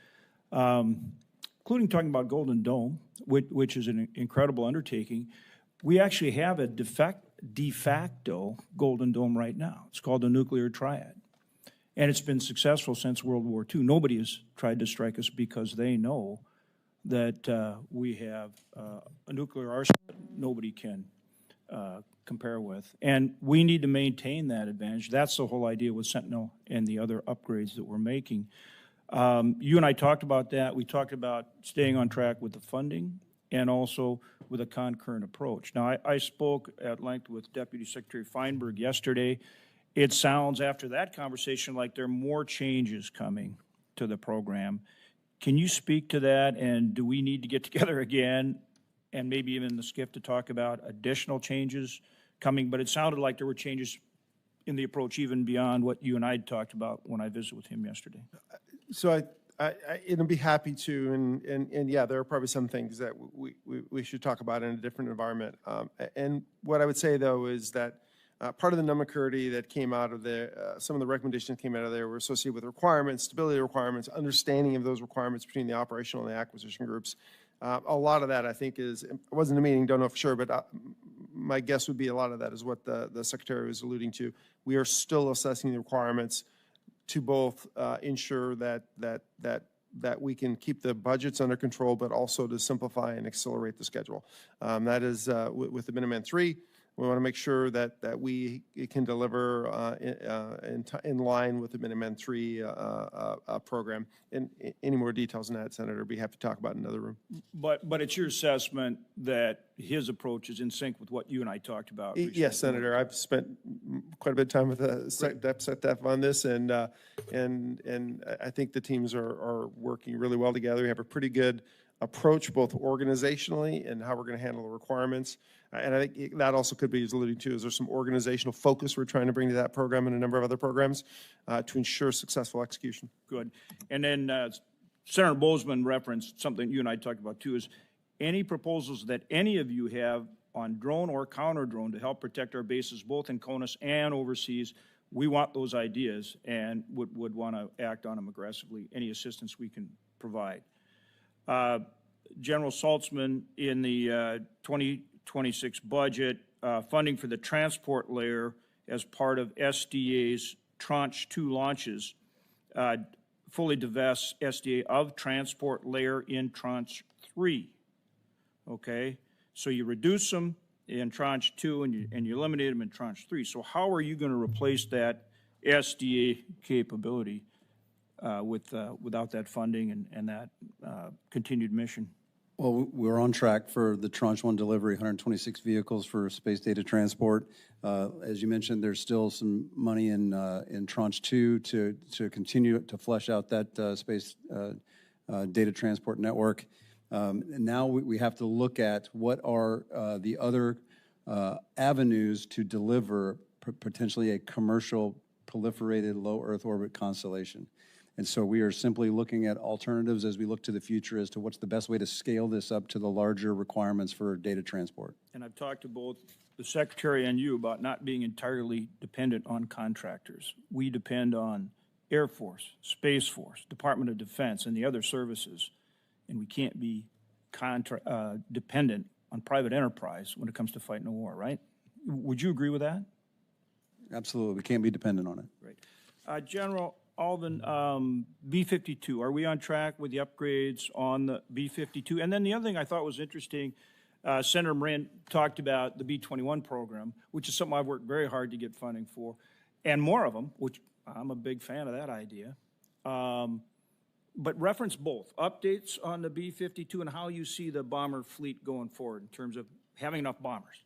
including talking about Golden Dome, which is an incredible undertaking. We actually have a de facto Golden Dome right now. It's called the Nuclear Triad. And it's been successful since World War II. Nobody has tried to strike us because they know that we have a nuclear arsenal that nobody can compare with. And we need to maintain that advantage. That's the whole idea with Sentinel and the other upgrades that we're making. You and I talked about that. We talked about staying on track with the funding and also with a concurrent approach. Now, I spoke at length with Deputy Secretary Feinberg yesterday. It sounds, after that conversation, like there are more changes coming to the program. Can you speak to that, and do we need to get together again and maybe even the SCIF to talk about additional changes coming? But it sounded like there were changes in the approach even beyond what you and I talked about when I visited with him yesterday. So I'd be happy to, and yeah, there are probably some things that we should talk about in a different environment. And what I would say, though, is that part of the nomenclature that came out of there, some of the recommendations that came out of there were associated with requirements, stability requirements, understanding of those requirements between the operational and the acquisition groups. A lot of that, I think, I wasn't in the meeting, don't know for sure, but my guess would be a lot of that is what the Secretary was alluding to. We are still assessing the requirements to both ensure that we can keep the budgets under control, but also to simplify and accelerate the schedule. That is with the Minuteman III. We want to make sure that we can deliver in line with the Minuteman III program. And any more details on that, Senator, be happy to talk about in another room. But it's your assessment that his approach is in sync with what you and I talked about recently? Yes, Senator. I've spent quite a bit of time with DepSecDef on this, and I think the teams are working really well together. We have a pretty good approach, both organizationally and how we're going to handle the requirements. And I think that also could be, as alluded to, is there some organizational focus we're trying to bring to that program and a number of other programs to ensure successful execution. Good. And then Senator Bozeman referenced something you and I talked about too, is any proposals that any of you have on drone or counter drone to help protect our bases, both in CONUS and overseas, we want those ideas and would want to act on them aggressively, any assistance we can provide. General Saltzman, in the 2026 budget, funding for the transport layer as part of SDA's Tranche 2 launches, fully divests SDA of transport layer in Tranche 3. Okay? So you reduce them in Tranche 2 and you eliminate them in Tranche 3. So how are you going to replace that SDA capability without that funding and that continued mission? Well, we're on track for the Tranche 1 delivery, 126 vehicles for space data transport. As you mentioned, there's still some money in Tranche 2 to continue to flesh out that space data transport network. And now we have to look at what are the other avenues to deliver potentially a commercial proliferated low Earth orbit constellation. And so we are simply looking at alternatives as we look to the future as to what's the best way to scale this up to the larger requirements for data transport. And I've talked to both the Secretary and you about not being entirely dependent on contractors. We depend on Air Force, Space Force, Department of Defense, and the other services, and we can't be dependent on private enterprise when it comes to fighting a war, right? Would you agree with that? Absolutely. We can't be dependent on it. Great. General Alvin, B-52, are we on track with the upgrades on the B-52? And then the other thing I thought was interesting, Senator Moran talked about the B-21 program, which is something I've worked very hard to get funding for, and more of them, which I'm a big fan of that idea. But reference both, updates on the B-52 and how you see the bomber fleet going forward in terms of having enough bombers.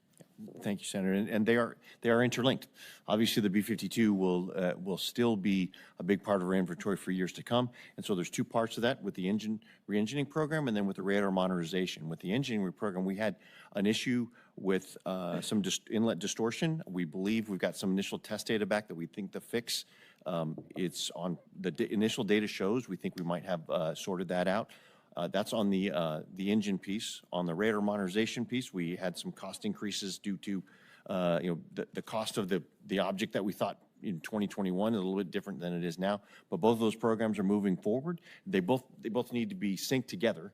Thank you, Senator. And they are interlinked. Obviously, the B-52 will still be a big part of our inventory for years to come. And so there's two parts to that, with the engine re-engineering program and then with the radar modernization. With the engineering program, we had an issue with some inlet distortion. We believe we've got some initial test data back that we think the fix. It's on the initial data shows. We think we might have sorted that out. That's on the engine piece. On the radar modernization piece, we had some cost increases due to the cost of the object that we thought in 2021 is a little bit different than it is now. But both of those programs are moving forward. They both need to be synced together.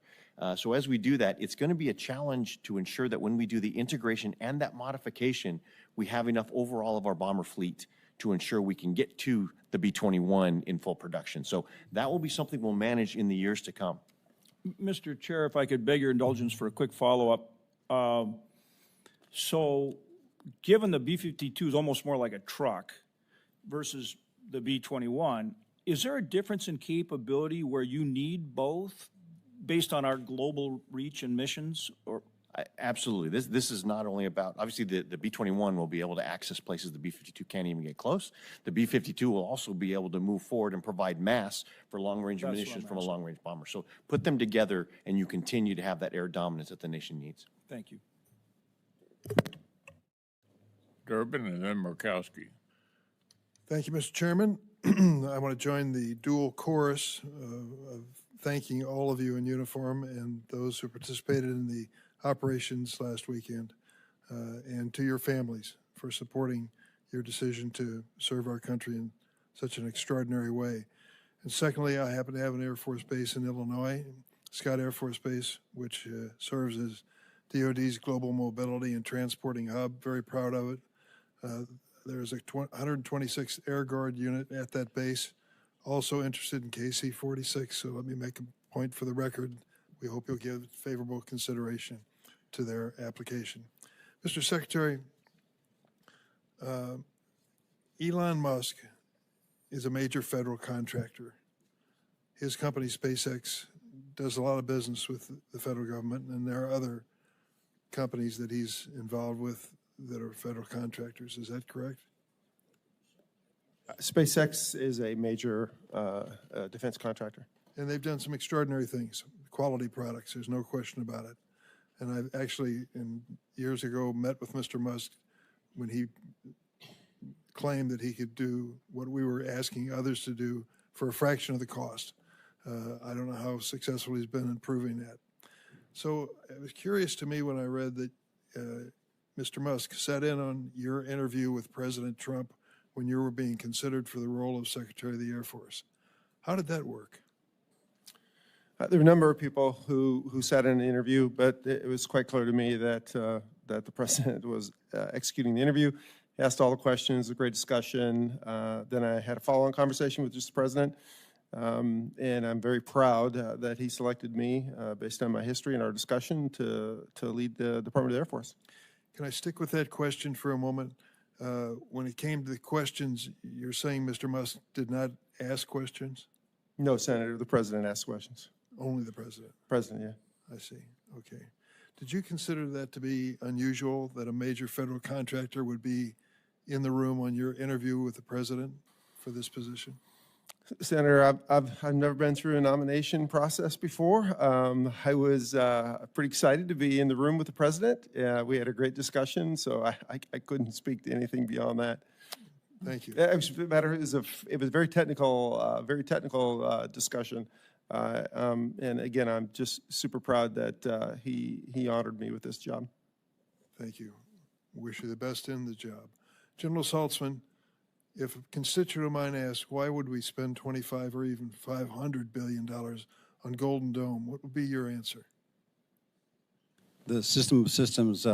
So as we do that, it's going to be a challenge to ensure that when we do the integration and that modification, we have enough overall of our bomber fleet to ensure we can get to the B-21 in full production. So that will be something we'll manage in the years to come. Mr. Chair, if I could beg your indulgence for a quick follow-up. So given the B-52 is almost more like a truck versus the B-21, is there a difference in capability where you need both based on our global reach and missions? Or absolutely. This is not only about, obviously the B-21 will be able to access places the B-52 can't even get close. The B-52 will also be able to move forward and provide mass for long-range munitions from a long-range bomber. So put them together and you continue to have that air dominance that the nation needs. Thank you. Durbin and then Murkowski. Thank you, Mr. Chairman. I want to join the dual chorus of thanking all of you in uniform and those who participated in the operations last weekend, and to your families for supporting your decision to serve our country in such an extraordinary way. And secondly, I happen to have an Air Force base in Illinois, Scott Air Force Base, which serves as DOD's global mobility and transporting hub. Very proud of it. There's a 126th Air Guard unit at that base, also interested in KC-46, so let me make a point for the record. We hope you'll give favorable consideration to their application. Mr. Secretary, Elon Musk is a major federal contractor. His company, SpaceX, does a lot of business with the federal government, and there are other companies that he's involved with that are federal contractors. Is that correct? SpaceX is a major defense contractor. And they've done some extraordinary things, quality products, there's no question about it. And I've actually, years ago, met with Mr. Musk when he claimed that he could do what we were asking others to do for a fraction of the cost. I don't know how successful he's been in proving that. So it was curious to me when I read that Mr. Musk sat in on your interview with President Trump when you were being considered for the role of Secretary of the Air Force. How did that work? There were a number of people who sat in an interview, but it was quite clear to me that the president was executing the interview. He asked all the questions, a great discussion. Then I had a follow-on conversation with just the president, and I'm very proud that he selected me based on my history and our discussion to lead the Department of the Air Force. Can I stick with that question for a moment? When it came to the questions, you're saying Mr. Musk did not ask questions? No, Senator, the president asked questions. Only the president? President, yeah. I see, okay. Did you consider that to be unusual, that a major federal contractor would be in the room on your interview with the president for this position? Senator, I've never been through a nomination process before. I was pretty excited to be in the room with the president. We had a great discussion, so I couldn't speak to anything beyond that. Thank you. It was a very technical discussion. And again, I'm just super proud that he honored me with this job. Thank you. Wish you the best in the job. General Saltzman, if a constituent of mine asks, why would we spend $25 or even $500 billion on Golden Dome, what would be your answer? The system of systems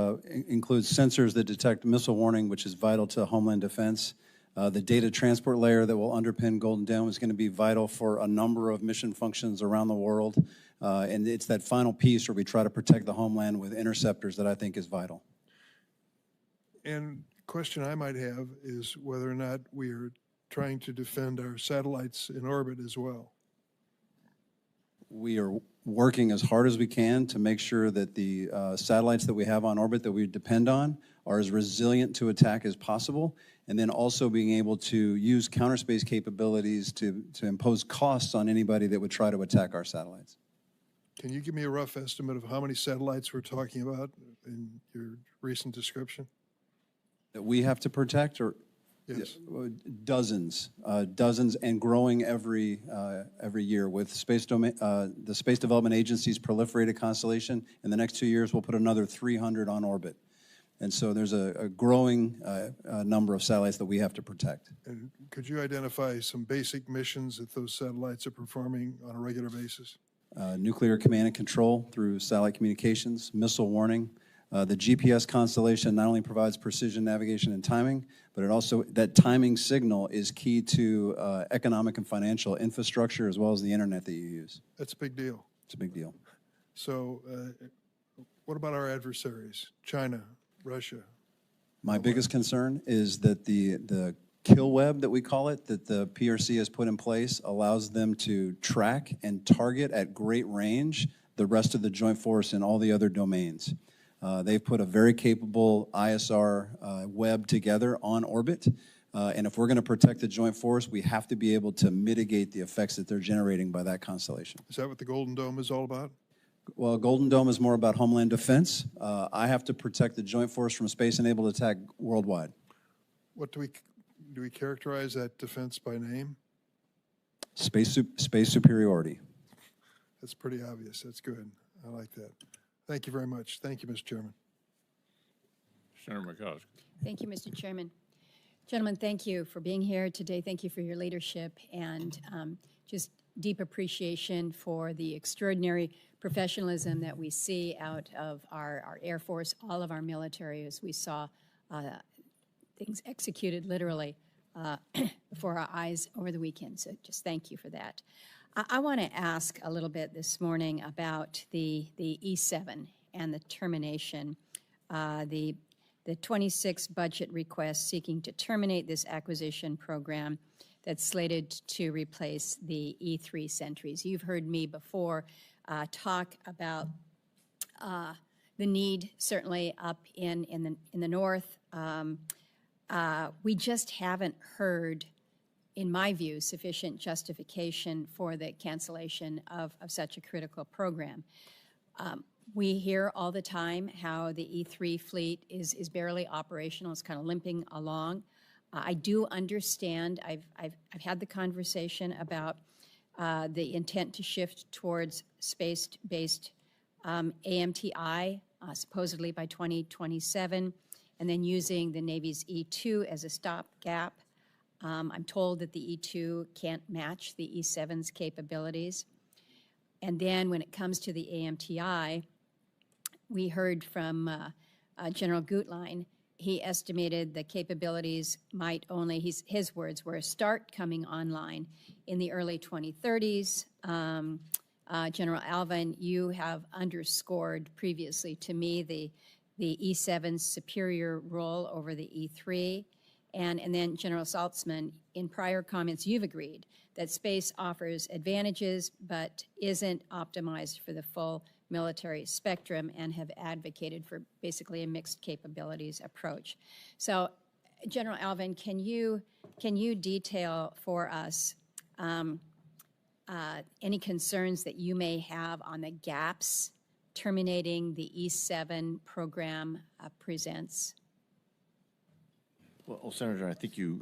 includes sensors that detect missile warning, which is vital to Homeland Defense. The data transport layer that will underpin Golden Dome is going to be vital for a number of mission functions around the world. And it's that final piece where we try to protect the homeland with interceptors that I think is vital. And the question I might have is whether or not we are trying to defend our satellites in orbit as well. We are working as hard as we can to make sure that the satellites that we have on orbit that we depend on are as resilient to attack as possible, and then also being able to use counterspace capabilities to impose costs on anybody that would try to attack our satellites. Can you give me a rough estimate of how many satellites we're talking about in your recent description? That we have to protect, or Yes. dozens and growing every year with the Space Development Agency's proliferated constellation. In the next 2 years, we'll put another 300 on orbit. And so there's a growing number of satellites that we have to protect. And could you identify some basic missions that those satellites are performing on a regular basis? Nuclear command and control through satellite communications, missile warning. The GPS constellation not only provides precision navigation and timing, but it also, that timing signal is key to economic and financial infrastructure as well as the internet that you use. That's a big deal. It's a big deal. So what about our adversaries, China, Russia? My biggest concern is that the kill web that we call it, that the PRC has put in place, allows them to track and target at great range the rest of the joint force in all the other domains. They've put a very capable ISR web together on orbit, and if we're going to protect the joint force, we have to be able to mitigate the effects that they're generating by that constellation. Is that what the Golden Dome is all about? Well, Golden Dome is more about homeland defense. I have to protect the joint force from space-enabled attack worldwide. What do we characterize that defense by name? Space superiority. That's pretty obvious. That's good. I like that. Thank you very much. Thank you, Mr. Chairman. Senator McCoskey. Thank you, Mr. Chairman. Gentlemen, thank you for being here today. Thank you for your leadership and just deep appreciation for the extraordinary professionalism that we see out of our Air Force, all of our military, as we saw things executed literally before our eyes over the weekend. So just thank you for that. I want to ask a little bit this morning about the E7 and the termination, the 26 budget request seeking to terminate this acquisition program that's slated to replace the E3 Sentries. You've heard me before talk about the need, certainly up in the north. We just haven't heard in my view, sufficient justification for the cancellation of such a critical program. We hear all the time how the E3 fleet is barely operational. It's kind of limping along. I do understand. I've had the conversation about the intent to shift towards space-based AMTI, supposedly by 2027, and then using the Navy's E2 as a stopgap. I'm told that the E2 can't match the E7's capabilities. And then when it comes to the AMTI, we heard from General Gutlein. He estimated the capabilities might only, his words were, start coming online in the early 2030s. General Alvin, you have underscored previously to me the E7's superior role over the E3. And then General Saltzman, in prior comments, you've agreed that space offers advantages but isn't optimized for the full military spectrum and have advocated for basically a mixed capabilities approach. So, General Alvin, can you detail for us any concerns that you may have on the gaps terminating the E7 program presents? Well, Senator, I think you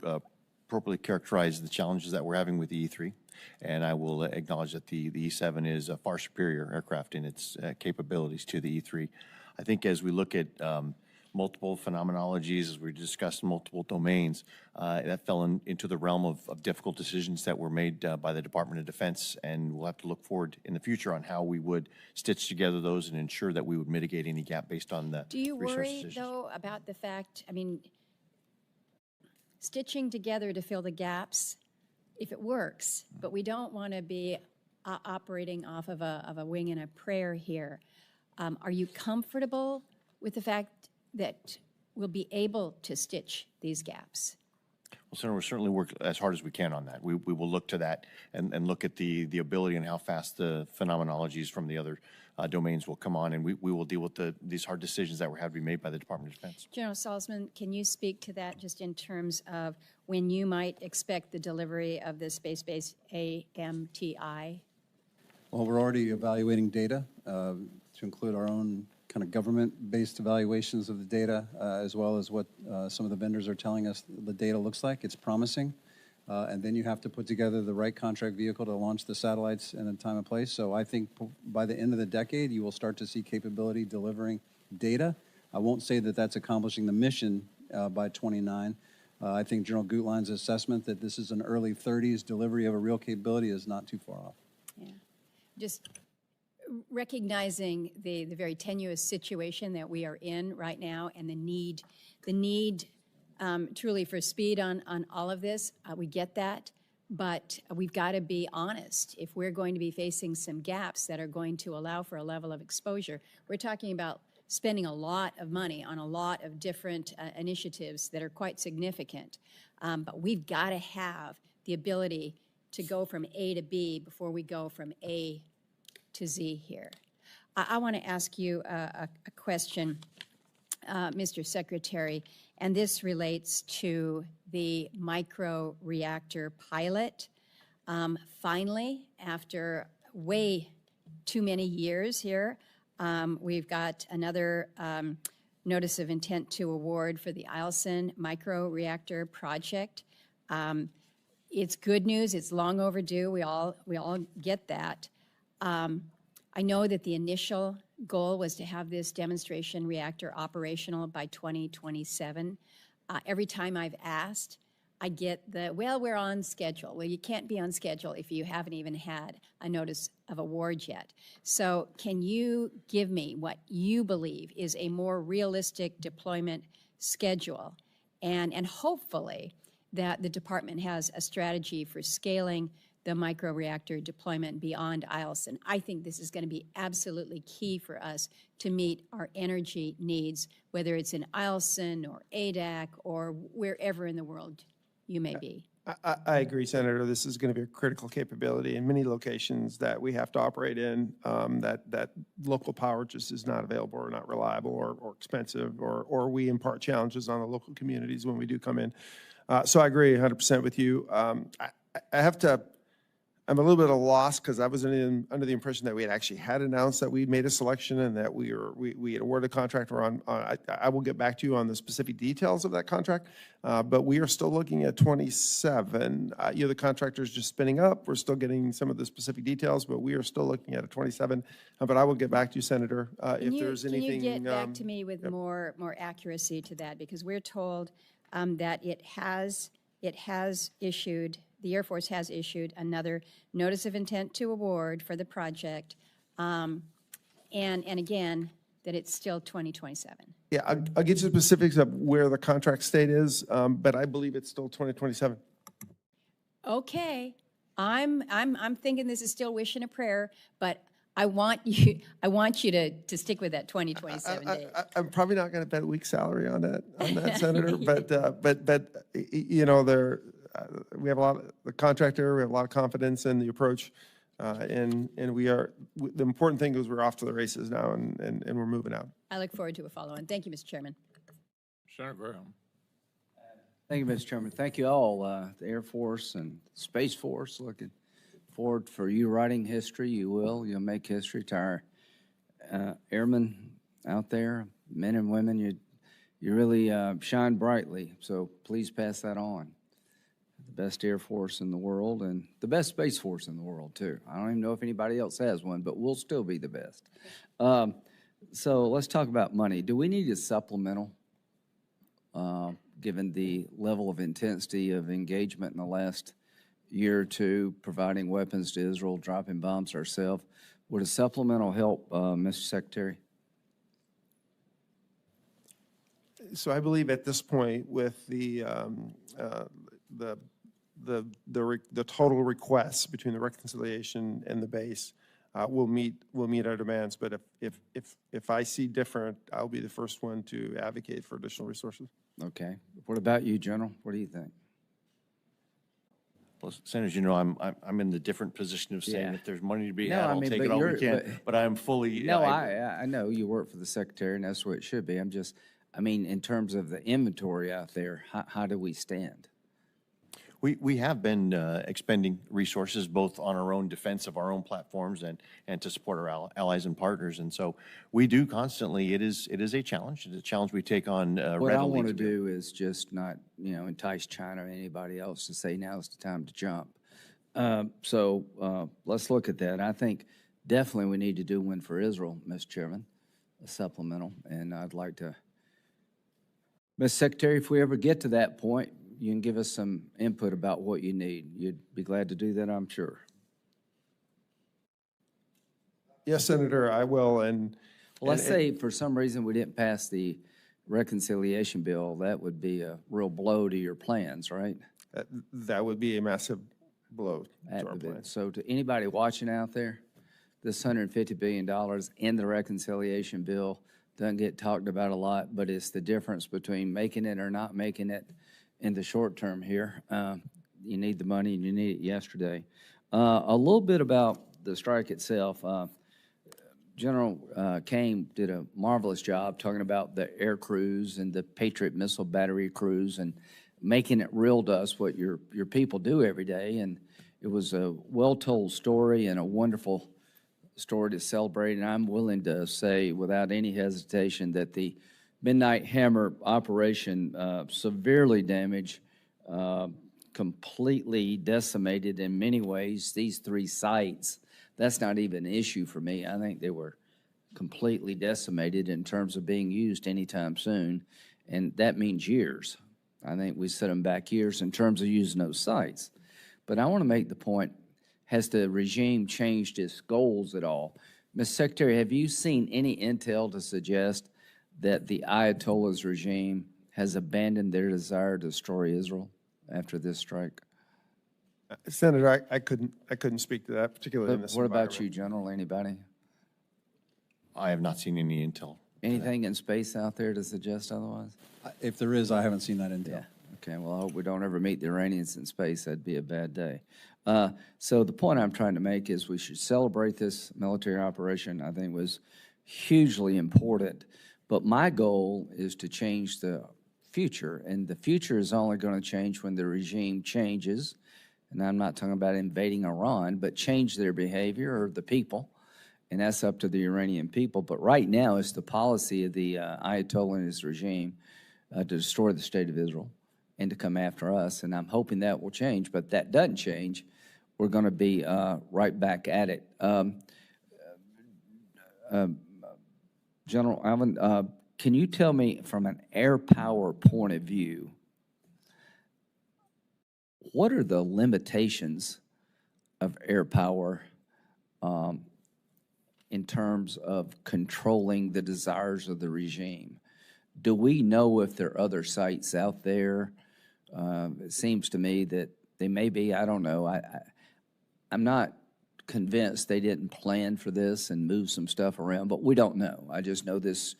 appropriately characterized the challenges that we're having with the E3, and I will acknowledge that the E7 is a far superior aircraft in its capabilities to the E3. I think as we look at multiple phenomenologies, as we discussed multiple domains, that fell into the realm of difficult decisions that were made by the Department of Defense, and we'll have to look forward in the future on how we would stitch together those and ensure that we would mitigate any gap based on the Do you resource worry, decisions. though, about the fact, I mean, stitching together to fill the gaps, if it works, but we don't want to be operating off of a wing and a prayer here. Are you comfortable with the fact that we'll be able to stitch these gaps? Well, Senator, we'll certainly work as hard as we can on that. We will look to that and look at the ability and how fast the phenomenologies from the other domains will come on, and we will deal with these hard decisions that were had to be made by the Department of Defense. General Salzman, can you speak to that just in terms of when you might expect the delivery of the space-based AMTI? Well, we're already evaluating data to include our own kind of government-based evaluations of the data, as well as what some of the vendors are telling us the data looks like. It's promising. And then you have to put together the right contract vehicle to launch the satellites in a time and place. So I think by the end of the decade, you will start to see capability delivering data. I won't say that that's accomplishing the mission by 29. I think General Gutlein's assessment that this is an early 30s delivery of a real capability is not too far off. Yeah. Just recognizing the very tenuous situation that we are in right now and the need truly for speed on all of this. We get that, but we've got to be honest. If we're going to be facing some gaps that are going to allow for a level of exposure, we're talking about spending a lot of money on a lot of different initiatives that are quite significant. But we've got to have the ability to go from A to B before we go from A to Z here. I want to ask you a question, Mr. Secretary, and this relates to the micro-reactor pilot. Finally, after way too many years here, we've got another notice of intent to award for the Eielson micro-reactor project. It's good news. It's long overdue. We all get that. I know that the initial goal was to have this demonstration reactor operational by 2027. Every time I've asked, I get well, we're on schedule. Well, you can't be on schedule if you haven't even had a notice of award yet. So can you give me what you believe is a more realistic deployment schedule? And hopefully that the department has a strategy for scaling the microreactor deployment beyond Eielson. I think this is going to be absolutely key for us to meet our energy needs, whether it's in Eielson or ADAC or wherever in the world you may be. I agree, Senator. This is going to be a critical capability in many locations that we have to operate in, that local power just is not available or not reliable or expensive, or we impart challenges on the local communities when we do come in. So I agree 100% with you. I'm a little bit at a loss because I was under the impression that we had actually had announced that we made a selection and that we had awarded a contract. I will get back to you on the specific details of that contract, but we are still looking at 27. The contractor is just spinning up. We're still getting some of the specific details, but we are still looking at a 27. But I will get back to you, Senator, if there's anything. Can you get back to me with more accuracy to that? Because we're told that it has issued. The Air Force has issued another notice of intent to award for the project, and again, that it's still 2027. Yeah, I'll get you the specifics of where the contract state is, but I believe it's still 2027. Okay, I'm thinking this is still wishing a prayer, but I want you to stick with that 2027 date. I'm probably not going to bet a week's salary on that, Senator, but you know, we have the contractor, we have a lot of confidence in the approach, and the important thing is we're off to the races now, and we're moving out. I look forward to a follow-on. Thank you, Mr. Chairman. Senator Graham. Thank you, Mr. Chairman. Thank you all, the Air Force and Space Force. Looking forward for you writing history. You'll make history to our airmen out there, men and women. You really shine brightly, so please pass that on. The best Air Force in the world and the best Space Force in the world, too. I don't even know if anybody else has one, but we'll still be the best. So let's talk about money. Do we need a supplemental, given the level of intensity of engagement in the last year or two, providing weapons to Israel, dropping bombs ourselves? Would a supplemental help, Mr. Secretary? So I believe at this point, with the total requests between the reconciliation and the base, we'll meet our demands. But if I see different, I'll be the first one to advocate for additional resources. Okay. What about you, General? What do you think? Well, Senators, you know, I'm in the different position of saying if there's money to be had, I'll take but it all we can. But I'm fully. No, I know you work for the Secretary, and that's the way it should be. I mean, in terms of the inventory out there, how do we stand? We have been expending resources both on our own defense of our own platforms and to support our allies and partners. And so we do constantly. It is a challenge. It's a challenge we take on readily. What I want to do is just not, entice China or anybody else to say now's the time to jump. So let's look at that. I think definitely we need to do one for Israel, Mr. Chairman, a supplemental. And I'd like to, Mr. Secretary, if we ever get to that point, you can give us some input about what you need. You'd be glad to do that, I'm sure. Yes, Senator, I will. Well, let's say for some reason we didn't pass the reconciliation bill. That would be a real blow to your plans, right? That would be a massive blow to our plans. So to anybody watching out there, this $150 billion in the reconciliation bill doesn't get talked about a lot, but it's the difference between making it or not making it in the short term here. You need the money and you need it yesterday. A little bit about the strike itself. General Kane did a marvelous job talking about the air crews and the Patriot missile battery crews and making it real to us what your people do every day. And it was a well-told story and a wonderful story to celebrate. And I'm willing to say without any hesitation that the Midnight Hammer operation severely damaged, completely decimated in many ways these three sites. That's not even an issue for me. I think they were completely decimated in terms of being used anytime soon, and that means years. I think we set them back years in terms of using those sites. But I want to make the point, has the regime changed its goals at all? Ms. Secretary, have you seen any intel to suggest that the Ayatollah's regime has abandoned their desire to destroy Israel after this strike? Senator, I couldn't speak to that, particularly in this environment. What about you, General? Anybody? I have not seen any intel. Anything in space out there to suggest otherwise? If there is, I haven't seen that intel. Yeah. Okay, well, I hope we don't ever meet the Iranians in space. That'd be a bad day. So the point I'm trying to make is we should celebrate this military operation. I think it was hugely important. But my goal is to change the future, and the future is only going to change when the regime changes. And I'm not talking about invading Iran, but change their behavior or the people. And that's up to the Iranian people. But right now, it's the policy of the Ayatollah and his regime to destroy the state of Israel and to come after us. And I'm hoping that will change. But if that doesn't change, we're going to be right back at it. General Alvin, can you tell me from an air power point of view, what are the limitations of air power in terms of controlling the desires of the regime? Do we know if there are other sites out there? It seems to me that they may be. I don't know. I'm not convinced they didn't plan for this and move some stuff around, but we don't know. I just know this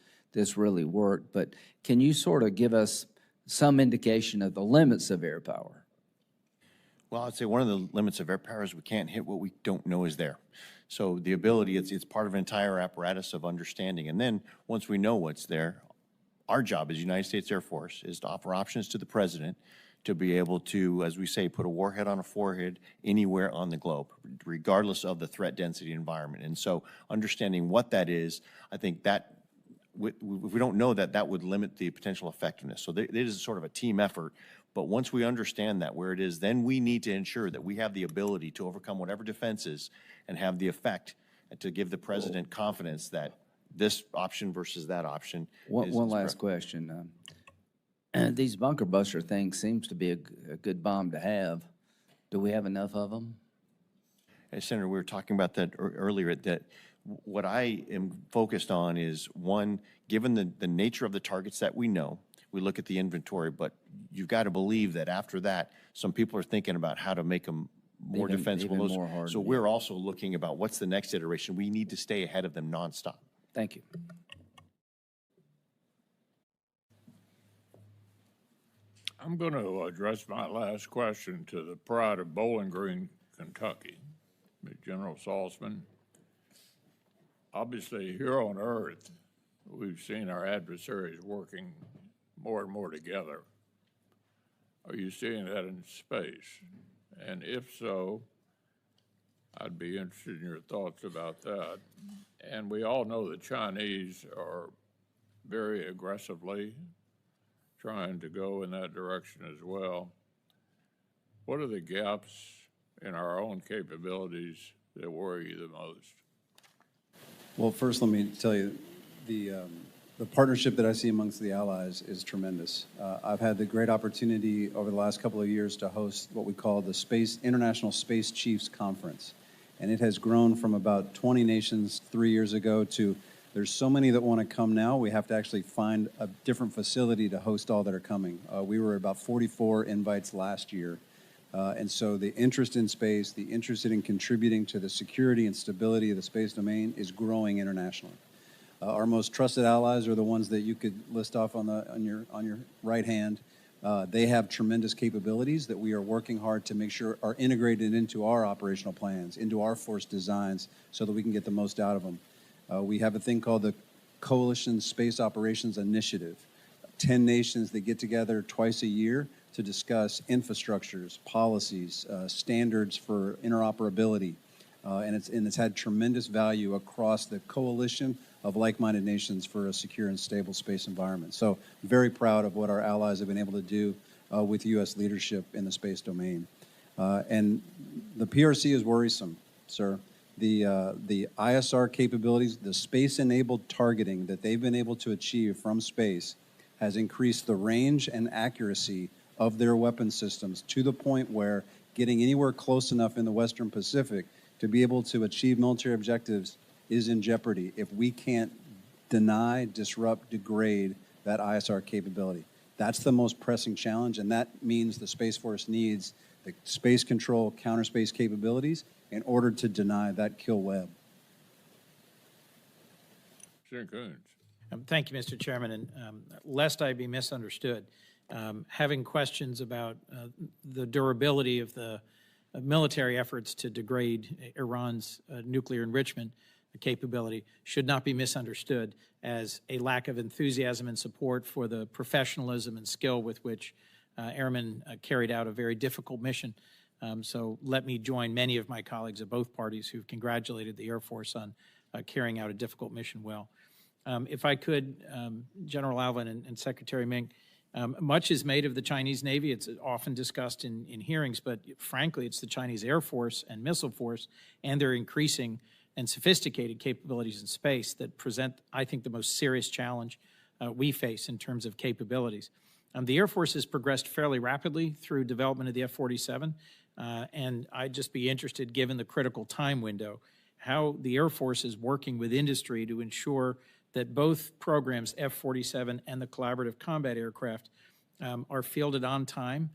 really worked. But can you sort of give us some indication of the limits of air power? Well, I'd say one of the limits of air power is we can't hit what we don't know is there. So the ability, it's part of an entire apparatus of understanding. And then once we know what's there, our job as United States Air Force is to offer options to the president to be able to, as we say, put a warhead on a forehead anywhere on the globe, regardless of the threat density environment. And so understanding what that is, I think that if we don't know that, that would limit the potential effectiveness. So it is sort of a team effort. But once we understand that where it is, then we need to ensure that we have the ability to overcome whatever defenses and have the effect to give the president confidence that this option versus that option. One last question. These bunker buster things seems to be a good bomb to have. Do we have enough of them? Hey, Senator, we were talking about that earlier, that what I am focused on is, one, given the nature of the targets that we know, we look at the inventory, but you've got to believe that after that, some people are thinking about how to make them more defensible. Even more hardened, so we're also looking about what's the next iteration. We need to stay ahead of them nonstop. Thank you. I'm going to address my last question to the pride of Bowling Green, Kentucky, General Saltzman. Obviously, here on Earth, we've seen our adversaries working more and more together. Are you seeing that in space? And if so, I'd be interested in your thoughts about that. And we all know the Chinese are very aggressively trying to go in that direction as well. What are the gaps in our own capabilities that worry you the most? Well, first, let me tell you, the partnership that I see amongst the allies is tremendous. I've had the great opportunity over the last couple of years to host what we call the International Space Chiefs Conference. And it has grown from about 20 nations 3 years ago to there's so many that want to come now, we have to actually find a different facility to host all that are coming. We were about 44 invites last year. And so the interest in space, the interest in contributing to the security and stability of the space domain is growing internationally. Our most trusted allies are the ones that you could list off on your right hand. They have tremendous capabilities that we are working hard to make sure are integrated into our operational plans, into our force designs, so that we can get the most out of them. We have a thing called the Coalition Space Operations Initiative. 10 nations that get together twice a year to discuss infrastructures, policies, standards for interoperability. And it's had tremendous value across the coalition of like-minded nations for a secure and stable space environment. So very proud of what our allies have been able to do with U.S. leadership in the space domain. And the PRC is worrisome, sir. The ISR capabilities, the space-enabled targeting that they've been able to achieve from space has increased the range and accuracy of their weapon systems to the point where getting anywhere close enough in the Western Pacific to be able to achieve military objectives is in jeopardy if we can't deny, disrupt, degrade that ISR capability. That's the most pressing challenge, and that means the Space Force needs the space control counter-space capabilities in order to deny that kill web. Senator Coons. Thank you, Mr. Chairman. And lest I be misunderstood, having questions about the durability of the military efforts to degrade Iran's nuclear enrichment capability should not be misunderstood as a lack of enthusiasm and support for the professionalism and skill with which airmen carried out a very difficult mission. So let me join many of my colleagues of both parties who've congratulated the Air Force on carrying out a difficult mission well. If I could, General Alvin and Secretary Mink, much is made of the Chinese Navy. It's often discussed in hearings, but frankly, it's the Chinese Air Force and Missile Force and their increasing and sophisticated capabilities in space that present, I think, the most serious challenge we face in terms of capabilities. The Air Force has progressed fairly rapidly through development of the F-47, and I'd just be interested, given the critical time window, how the Air Force is working with industry to ensure that both programs, F-47 and the collaborative combat aircraft, are fielded on time,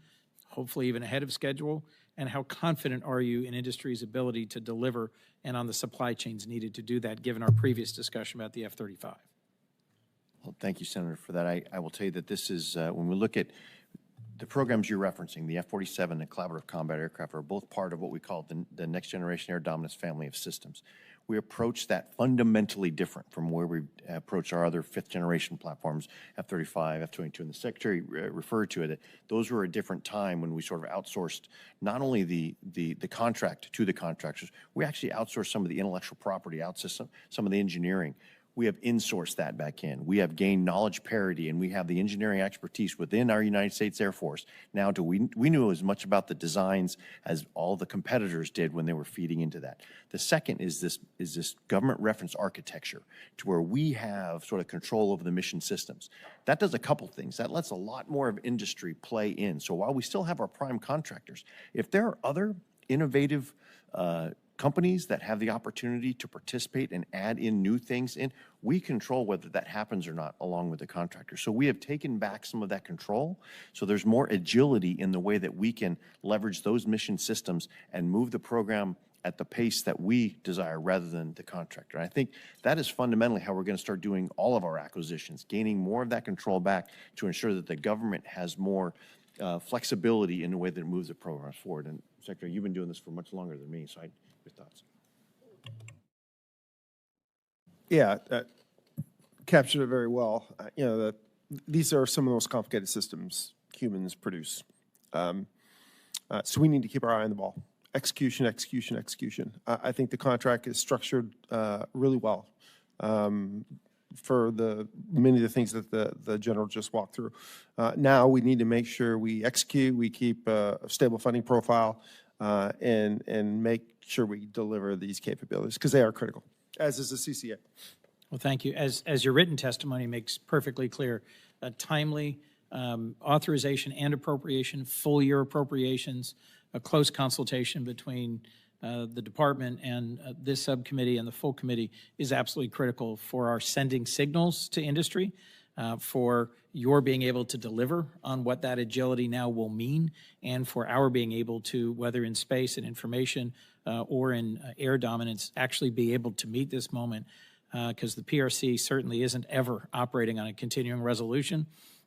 hopefully even ahead of schedule, and how confident are you in industry's ability to deliver and on the supply chains needed to do that, given our previous discussion about the F-35? Well, thank you, Senator, for that. I will tell you that this is, when we look at the programs you're referencing, the F-47 and collaborative combat aircraft are both part of what we call the Next Generation Air Dominance family of systems. We approach that fundamentally different from where we approach our other fifth-generation platforms, F-35, F-22, and the Secretary referred to it. Those were a different time when we sort of outsourced not only the contract to the contractors, we actually outsourced some of the intellectual property, outsourced some of the engineering. We have insourced that back in. We have gained knowledge parity, and we have the engineering expertise within our United States Air Force. Now, we knew as much about the designs as all the competitors did when they were feeding into that. The second is this government reference architecture, to where we have sort of control over the mission systems. That does a couple things. That lets a lot more of industry play in. So while we still have our prime contractors, if there are other innovative companies that have the opportunity to participate and add in new things in, we control whether that happens or not along with the contractor. So we have taken back some of that control. So there's more agility in the way that we can leverage those mission systems and move the program at the pace that we desire rather than the contractor. And I think that is fundamentally how we're going to start doing all of our acquisitions, gaining more of that control back to ensure that the government has more flexibility in the way that it moves the programs forward. And Secretary, you've been doing this for much longer than me, so your thoughts. Yeah, captured it very well. You know, these are some of the most complicated systems humans produce. So we need to keep our eye on the ball. Execution, execution, execution. I think the contract is structured really well for many of the things that the general just walked through. Now we need to make sure we execute, we keep a stable funding profile, and make sure we deliver these capabilities, because they are critical, as is the CCA. Well, thank you. As your written testimony makes perfectly clear, timely authorization and appropriation, full year appropriations, a close consultation between the department and this subcommittee and the full committee is absolutely critical for our sending signals to industry, for your being able to deliver on what that agility now will mean, and for our being able to, whether in space and information or in air dominance, actually be able to meet this moment, because the PRC certainly isn't ever operating on a continuing resolution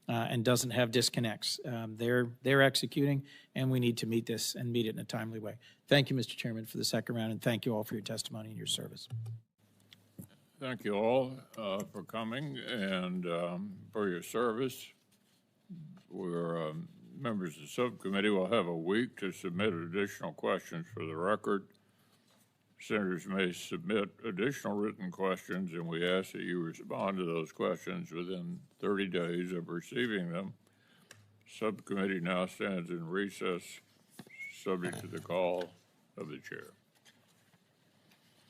and doesn't have disconnects. They're executing, and we need to meet this and meet it in a timely way. Thank you, Mr. Chairman, for the second round, and thank you all for your testimony and your service. Thank you all for coming and for your service. We're members of the subcommittee will have a week to submit additional questions for the record. Senators may submit additional written questions, and we ask that you respond to those questions within 30 days of receiving them. Subcommittee now stands in recess, subject to the call of the chair.